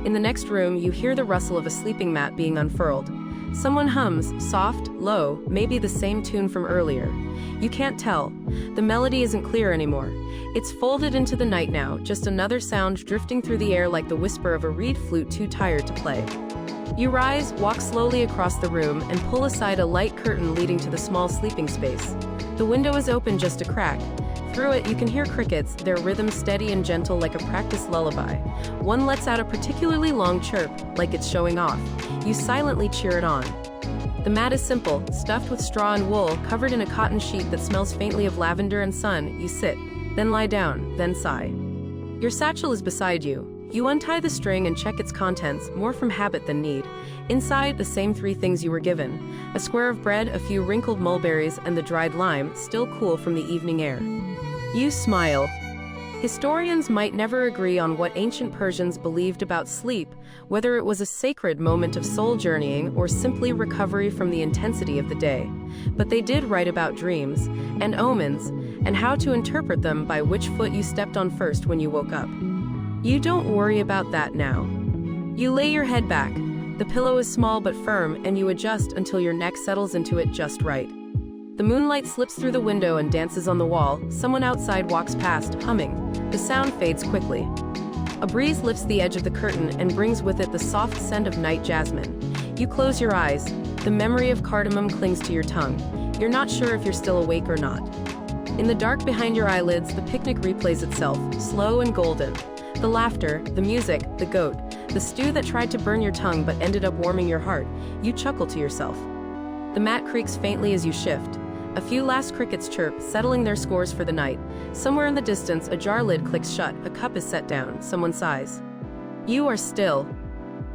In the next room, you hear the rustle of a sleeping mat being unfurled. Someone hums, soft, low, maybe the same tune from earlier. You can't tell. The melody isn't clear anymore. It's folded into the night now, just another sound drifting through the air like the whisper of a reed flute too tired to play. You rise, walk slowly across the room, and pull aside a light curtain leading to the small sleeping space. The window is open just a crack. Through it, you can hear crickets, their rhythm steady and gentle like a practiced lullaby. One lets out a particularly long chirp, like it's showing off. You silently cheer it on. The mat is simple, stuffed with straw and wool, covered in a cotton sheet that smells faintly of lavender and sun. You sit, then lie down, then sigh. Your satchel is beside you. You untie the string and check its contents, more from habit than need. Inside, the same three things you were given: a square of bread, a few wrinkled mulberries, and the dried lime, still cool from the evening air. You smile. Historians might never agree on what ancient Persians believed about sleep, whether it was a sacred moment of soul journeying or simply recovery from the intensity of the day. But they did write about dreams, and omens, and how to interpret them by which foot you stepped on first when you woke up. You don't worry about that now. You lay your head back. The pillow is small but firm, and you adjust until your neck settles into it just right. The moonlight slips through the window and dances on the wall. Someone outside walks past, humming. The sound fades quickly. A breeze lifts the edge of the curtain and brings with it the soft scent of night jasmine. You close your eyes. The memory of cardamom clings to your tongue. You're not sure if you're still awake or not. In the dark behind your eyelids, the picnic replays itself, slow and golden. The laughter, the music, the goat, the stew that tried to burn your tongue but ended up warming your heart. You chuckle to yourself. The mat creaks faintly as you shift. A few last crickets chirp, settling their scores for the night. Somewhere in the distance, a jar lid clicks shut, a cup is set down, someone sighs. You are still.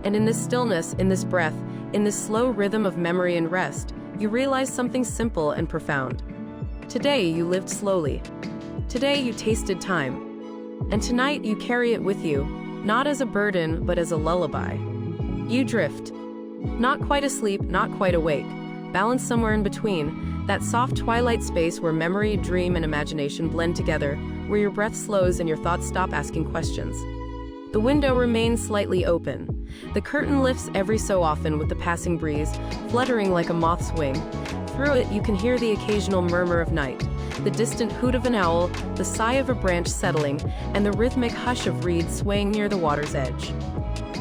And in this stillness, in this breath, in this slow rhythm of memory and rest, you realize something simple and profound. Today you lived slowly. Today you tasted time. And tonight you carry it with you, not as a burden, but as a lullaby. You drift. Not quite asleep, not quite awake. Balanced somewhere in between, that soft twilight space where memory, dream, and imagination blend together, where your breath slows and your thoughts stop asking questions. The window remains slightly open. The curtain lifts every so often with the passing breeze, fluttering like a moth's wing. Through it, you can hear the occasional murmur of night, the distant hoot of an owl, the sigh of a branch settling, and the rhythmic hush of reeds swaying near the water's edge.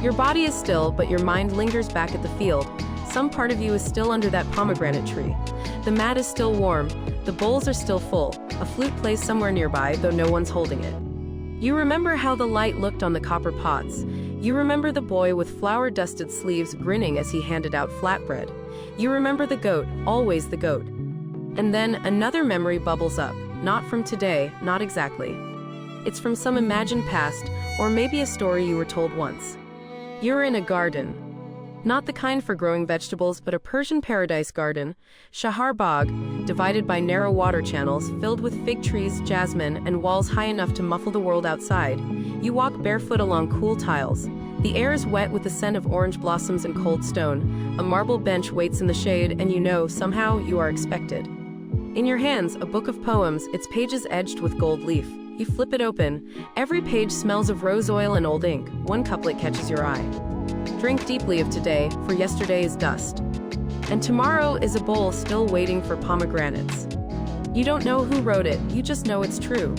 Your body is still, but your mind lingers back at the field. Some part of you is still under that pomegranate tree. The mat is still warm, the bowls are still full, a flute plays somewhere nearby, though no one's holding it. You remember how the light looked on the copper pots. You remember the boy with flour-dusted sleeves grinning as he handed out flatbread. You remember the goat, always the goat. And then another memory bubbles up, not from today, not exactly. It's from some imagined past, or maybe a story you were told once. You're in a garden. Not the kind for growing vegetables, but a Persian paradise garden, Shahar Bagh, divided by narrow water channels, filled with fig trees, jasmine, and walls high enough to muffle the world outside. You walk barefoot along cool tiles. The air is wet with the scent of orange blossoms and cold stone. A marble bench waits in the shade, and you know, somehow, you are expected. In your hands, a book of poems, its pages edged with gold leaf. You flip it open. Every page smells of rose oil and old ink. One couplet catches your eye. Drink deeply of today, for yesterday is dust. And tomorrow is a bowl still waiting for pomegranates. You don't know who wrote it, you just know it's true.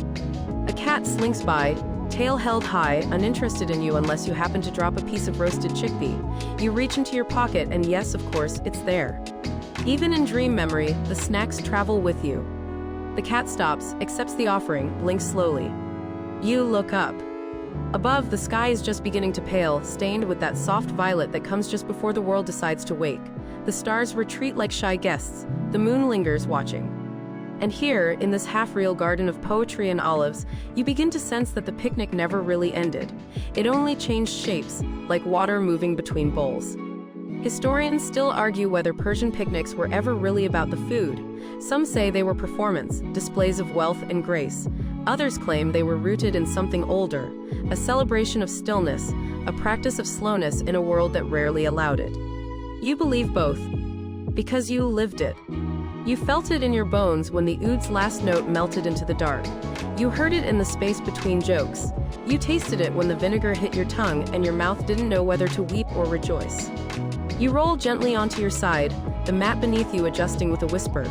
A cat slinks by, tail held high, uninterested in you unless you happen to drop a piece of roasted chickpea. You reach into your pocket and yes, of course, it's there. Even in dream memory, the snacks travel with you. The cat stops, accepts the offering, blinks slowly. You look up. Above, the sky is just beginning to pale, stained with that soft violet that comes just before the world decides to wake. The stars retreat like shy guests. The moon lingers, watching. And here, in this half-real garden of poetry and olives, you begin to sense that the picnic never really ended. It only changed shapes, like water moving between bowls. Historians still argue whether Persian picnics were ever really about the food. Some say they were performance, displays of wealth and grace. Others claim they were rooted in something older, a celebration of stillness, a practice of slowness in a world that rarely allowed it. You believe both, because you lived it. You felt it in your bones when the oud's last note melted into the dark. You heard it in the space between jokes. You tasted it when the vinegar hit your tongue and your mouth didn't know whether to weep or rejoice. You roll gently onto your side, the mat beneath you adjusting with a whisper.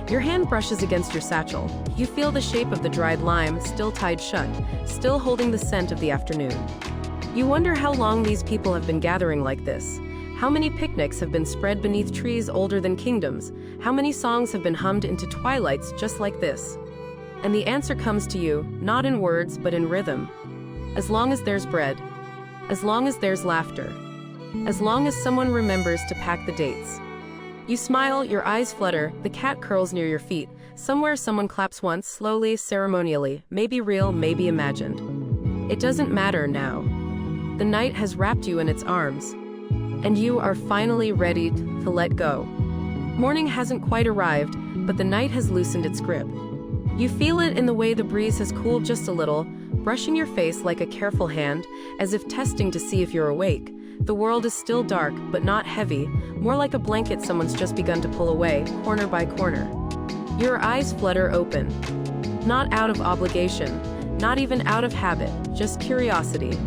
Your hand brushes against your satchel. You feel the shape of the dried lime, still tied shut, still holding the scent of the afternoon. You wonder how long these people have been gathering like this. How many picnics have been spread beneath trees older than kingdoms? How many songs have been hummed into twilights just like this? And the answer comes to you, not in words, but in rhythm. As long as there's bread. As long as there's laughter. As long as someone remembers to pack the dates. You smile, your eyes flutter, the cat curls near your feet. Somewhere someone claps once, slowly, ceremonially, maybe real, maybe imagined. It doesn't matter now. The night has wrapped you in its arms. And you are finally ready to let go. Morning hasn't quite arrived, but the night has loosened its grip. You feel it in the way the breeze has cooled just a little, brushing your face like a careful hand, as if testing to see if you're awake. The world is still dark, but not heavy, more like a blanket someone's just begun to pull away, corner by corner. Your eyes flutter open. Not out of obligation, not even out of habit, just curiosity.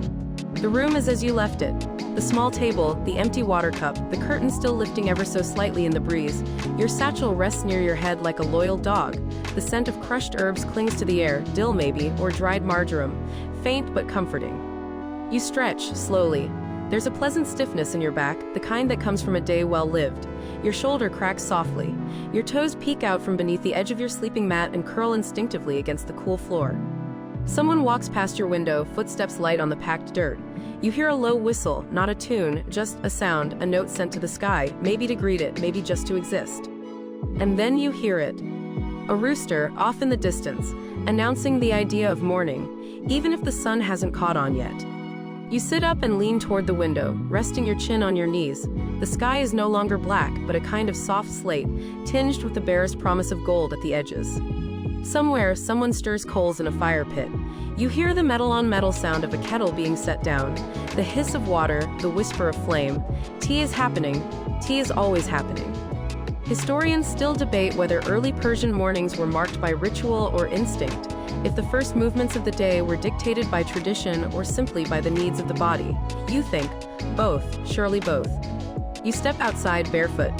The room is as you left it. The small table, the empty water cup, the curtain still lifting ever so slightly in the breeze. Your satchel rests near your head like a loyal dog. The scent of crushed herbs clings to the air, dill maybe, or dried marjoram, faint but comforting. You stretch, slowly. There's a pleasant stiffness in your back, the kind that comes from a day well lived. Your shoulder cracks softly. Your toes peek out from beneath the edge of your sleeping mat and curl instinctively against the cool floor. Someone walks past your window, footsteps light on the packed dirt. You hear a low whistle, not a tune, just a sound, a note sent to the sky, maybe to greet it, maybe just to exist. And then you hear it. A rooster, off in the distance, announcing the idea of morning, even if the sun hasn't caught on yet. You sit up and lean toward the window, resting your chin on your knees. The sky is no longer black, but a kind of soft slate, tinged with the barest promise of gold at the edges. Somewhere, someone stirs coals in a fire pit. You hear the metal-on-metal sound of a kettle being set down, the hiss of water, the whisper of flame. Tea is happening. Tea is always happening. Historians still debate whether early Persian mornings were marked by ritual or instinct, if the first movements of the day were dictated by tradition or simply by the needs of the body. You think, both, surely both. You step outside barefoot.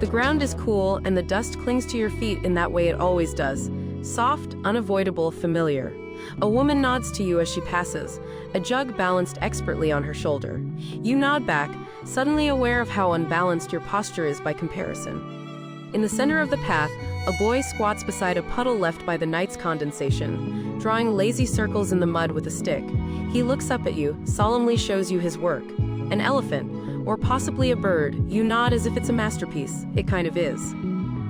The ground is cool and the dust clings to your feet in that way it always does. Soft, unavoidable, familiar. A woman nods to you as she passes, a jug balanced expertly on her shoulder. You nod back, suddenly aware of how unbalanced your posture is by comparison. In the center of the path, a boy squats beside a puddle left by the night's condensation, drawing lazy circles in the mud with a stick. He looks up at you, solemnly shows you his work. An elephant, or possibly a bird. You nod as if it's a masterpiece. It kind of is.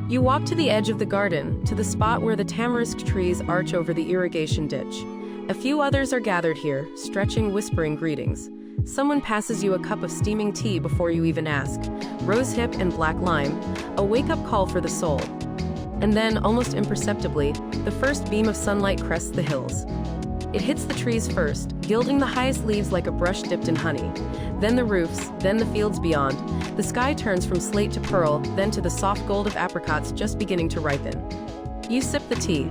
You walk to the edge of the garden, to the spot where the tamarisk trees arch over the irrigation ditch. A few others are gathered here, stretching, whispering greetings. Someone passes you a cup of steaming tea before you even ask. Rosehip and black lime, a wake-up call for the soul. And then, almost imperceptibly, the first beam of sunlight crests the hills. It hits the trees first, gilding the highest leaves like a brush dipped in honey. Then the roofs, then the fields beyond. The sky turns from slate to pearl, then to the soft gold of apricots just beginning to ripen. You sip the tea.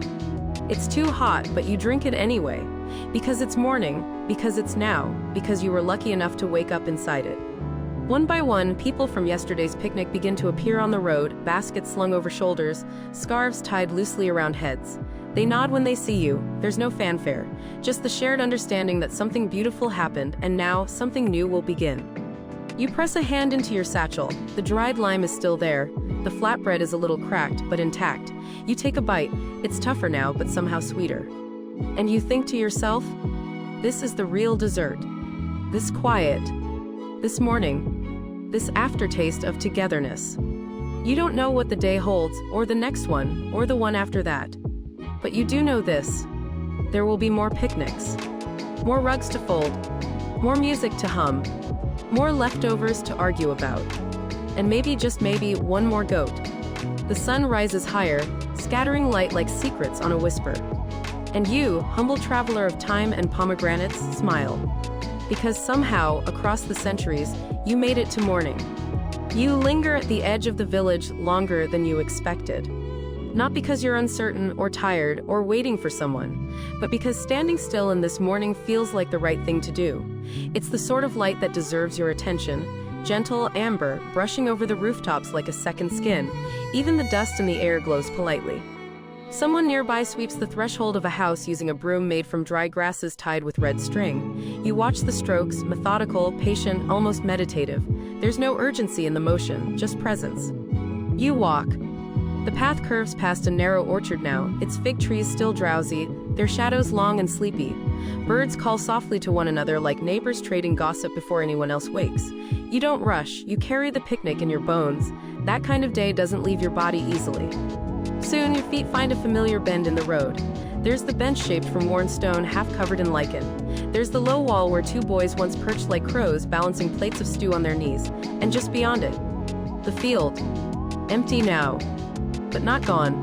It's too hot, but you drink it anyway. Because it's morning, because it's now, because you were lucky enough to wake up inside it. One by one, people from yesterday's picnic begin to appear on the road, baskets slung over shoulders, scarves tied loosely around heads. They nod when they see you. There's no fanfare, just the shared understanding that something beautiful happened and now something new will begin. You press a hand into your satchel. The dried lime is still there. The flatbread is a little cracked, but intact. You take a bite. It's tougher now, but somehow sweeter. And you think to yourself, this is the real dessert. This quiet, this morning, this aftertaste of togetherness. You don't know what the day holds, or the next one, or the one after that. But you do know this. There will be more picnics. More rugs to fold. More music to hum. More leftovers to argue about. And maybe, just maybe, one more goat. The sun rises higher, scattering light like secrets on a whisper. And you, humble traveler of time and pomegranates, smile. Because somehow, across the centuries, you made it to morning. You linger at the edge of the village longer than you expected. Not because you're uncertain or tired or waiting for someone, but because standing still in this morning feels like the right thing to do. It's the sort of light that deserves your attention, gentle amber, brushing over the rooftops like a second skin. Even the dust in the air glows politely. Someone nearby sweeps the threshold of a house using a broom made from dry grasses tied with red string. You watch the strokes, methodical, patient, almost meditative. There's no urgency in the motion, just presence. You walk. The path curves past a narrow orchard now, its fig trees still drowsy, their shadows long and sleepy. Birds call softly to one another like neighbors trading gossip before anyone else wakes. You don't rush, you carry the picnic in your bones. That kind of day doesn't leave your body easily. Soon, your feet find a familiar bend in the road. There's the bench shaped from worn stone, half covered in lichen. There's the low wall where two boys once perched like crows, balancing plates of stew on their knees. And just beyond it, the field. Empty now, but not gone.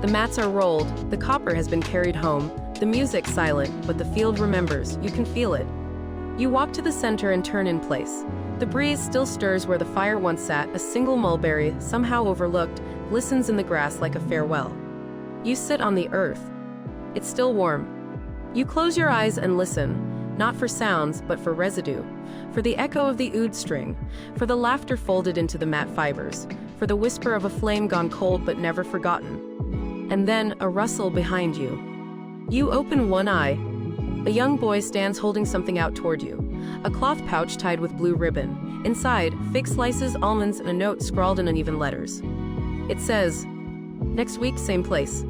The mats are rolled, the copper has been carried home, the music silent, but the field remembers, you can feel it. You walk to the center and turn in place. The breeze still stirs where the fire once sat, a single mulberry, somehow overlooked, glistens in the grass like a farewell. You sit on the earth. It's still warm. You close your eyes and listen, not for sounds, but for residue, for the echo of the oud string, for the laughter folded into the mat fibers, for the whisper of a flame gone cold but never forgotten. And then a rustle behind you. You open one eye. A young boy stands holding something out toward you. A cloth pouch tied with blue ribbon. Inside, fig slices, almonds, and a note scrawled in uneven letters. It says, "Next week, same place."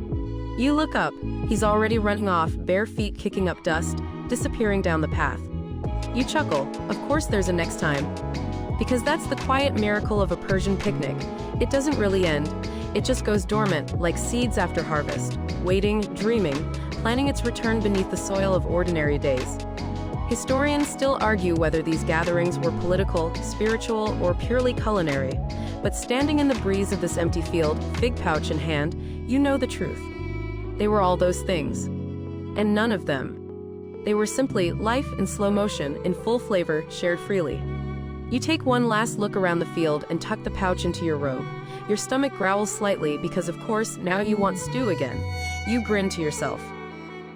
You look up. He's already running off, bare feet kicking up dust, disappearing down the path. You chuckle. Of course there's a next time. Because that's the quiet miracle of a Persian picnic. It doesn't really end. It just goes dormant, like seeds after harvest, waiting, dreaming, planning its return beneath the soil of ordinary days. Historians still argue whether these gatherings were political, spiritual, or purely culinary, but standing in the breeze of this empty field, fig pouch in hand, you know the truth. They were all those things. And none of them. They were simply life in slow motion, in full flavor, shared freely. You take one last look around the field and tuck the pouch into your robe. Your stomach growls slightly because, of course, now you want stew again. You grin to yourself.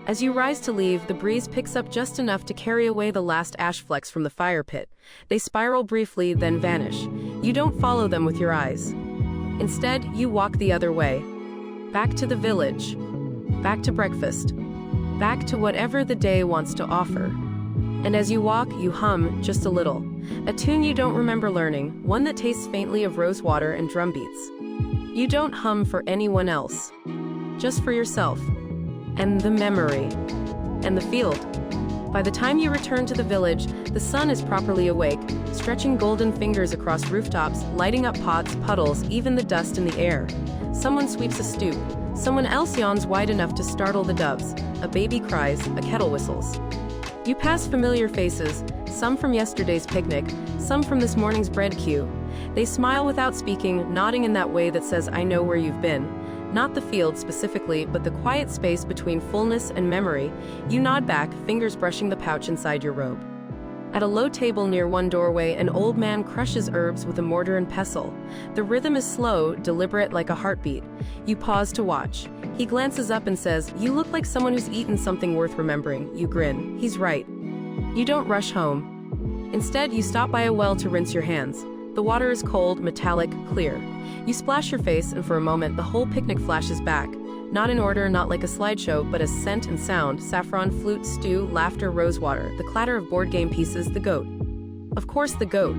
As you rise to leave, the breeze picks up just enough to carry away the last ash flecks from the fire pit. They spiral briefly, then vanish. You don't follow them with your eyes. Instead, you walk the other way. Back to the village. Back to breakfast. Back to whatever the day wants to offer. And as you walk, you hum, just a little. A tune you don't remember learning, one that tastes faintly of rose water and drum beats. You don't hum for anyone else. Just for yourself. And the memory. And the field. By the time you return to the village, the sun is properly awake, stretching golden fingers across rooftops, lighting up pots, puddles, even the dust in the air. Someone sweeps a stoop. Someone else yawns wide enough to startle the doves. A baby cries, a kettle whistles. You pass familiar faces, some from yesterday's picnic, some from this morning's bread queue. They smile without speaking, nodding in that way that says, "I know where you've been." Not the field specifically, but the quiet space between fullness and memory. You nod back, fingers brushing the pouch inside your robe. At a low table near one doorway, an old man crushes herbs with a mortar and pestle. The rhythm is slow, deliberate like a heartbeat. You pause to watch. He glances up and says, "You look like someone who's eaten something worth remembering." You grin. He's right. You don't rush home. Instead, you stop by a well to rinse your hands. The water is cold, metallic, clear. You splash your face, and for a moment, the whole picnic flashes back. Not in order, not like a slideshow, but as scent and sound, saffron, flute, stew, laughter, rosewater, the clatter of board game pieces, the goat. Of course, the goat.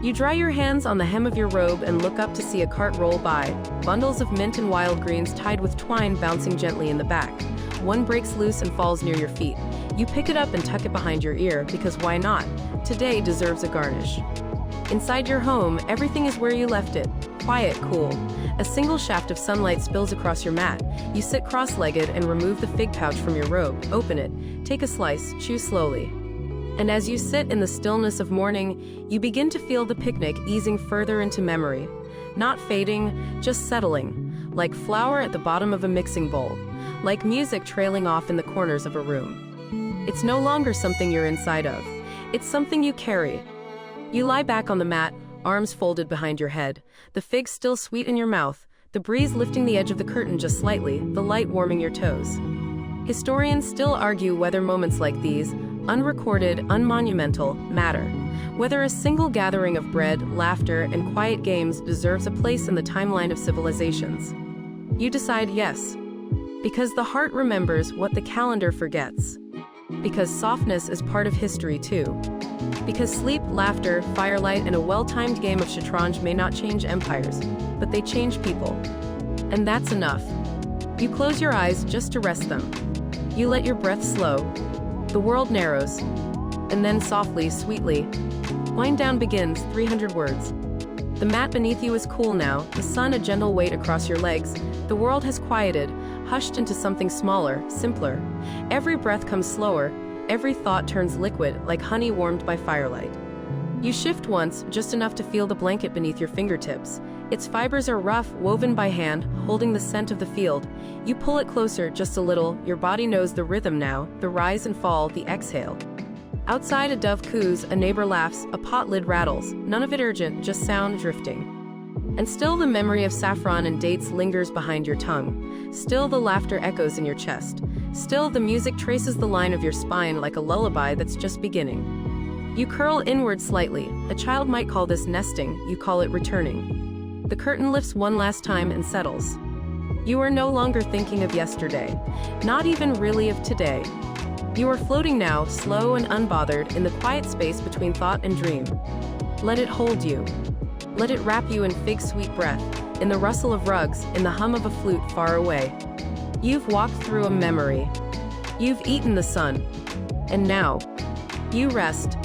You dry your hands on the hem of your robe and look up to see a cart roll by, bundles of mint and wild greens tied with twine bouncing gently in the back. One breaks loose and falls near your feet. You pick it up and tuck it behind your ear, because why not? Today deserves a garnish. Inside your home, everything is where you left it. Quiet, cool. A single shaft of sunlight spills across your mat. You sit cross-legged and remove the fig pouch from your robe. Open it. Take a slice. Chew slowly. And as you sit in the stillness of morning, you begin to feel the picnic easing further into memory. Not fading, just settling. Like flour at the bottom of a mixing bowl. Like music trailing off in the corners of a room. It's no longer something you're inside of. It's something you carry. You lie back on the mat, arms folded behind your head, the figs still sweet in your mouth, the breeze lifting the edge of the curtain just slightly, the light warming your toes. Historians still argue whether moments like these, unrecorded, unmonumental, matter. Whether a single gathering of bread, laughter, and quiet games deserves a place in the timeline of civilizations. You decide yes. Because the heart remembers what the calendar forgets. Because softness is part of history too. Because sleep, laughter, firelight, and a well-timed game of shatranj may not change empires, but they change people. And that's enough. You close your eyes just to rest them. You let your breath slow. The world narrows. And then softly, sweetly, wind down begins, 300 words. The mat beneath you is cool now, the sun a gentle weight across your legs. The world has quieted, hushed into something smaller, simpler. Every breath comes slower, every thought turns liquid, like honey warmed by firelight. You shift once, just enough to feel the blanket beneath your fingertips. Its fibers are rough, woven by hand, holding the scent of the field. You pull it closer just a little, your body knows the rhythm now, the rise and fall, the exhale. Outside, a dove coos, a neighbor laughs, a pot lid rattles, none of it urgent, just sound drifting. And still the memory of saffron and dates lingers behind your tongue. Still the laughter echoes in your chest. Still the music traces the line of your spine like a lullaby that's just beginning. You curl inward slightly. A child might call this nesting, you call it returning. The curtain lifts one last time and settles. You are no longer thinking of yesterday, not even really of today. You are floating now, slow and unbothered, in the quiet space between thought and dream. Let it hold you. Let it wrap you in fig sweet breath, in the rustle of rugs, in the hum of a flute far away. You've walked through a memory. You've eaten the sun. And now, you rest,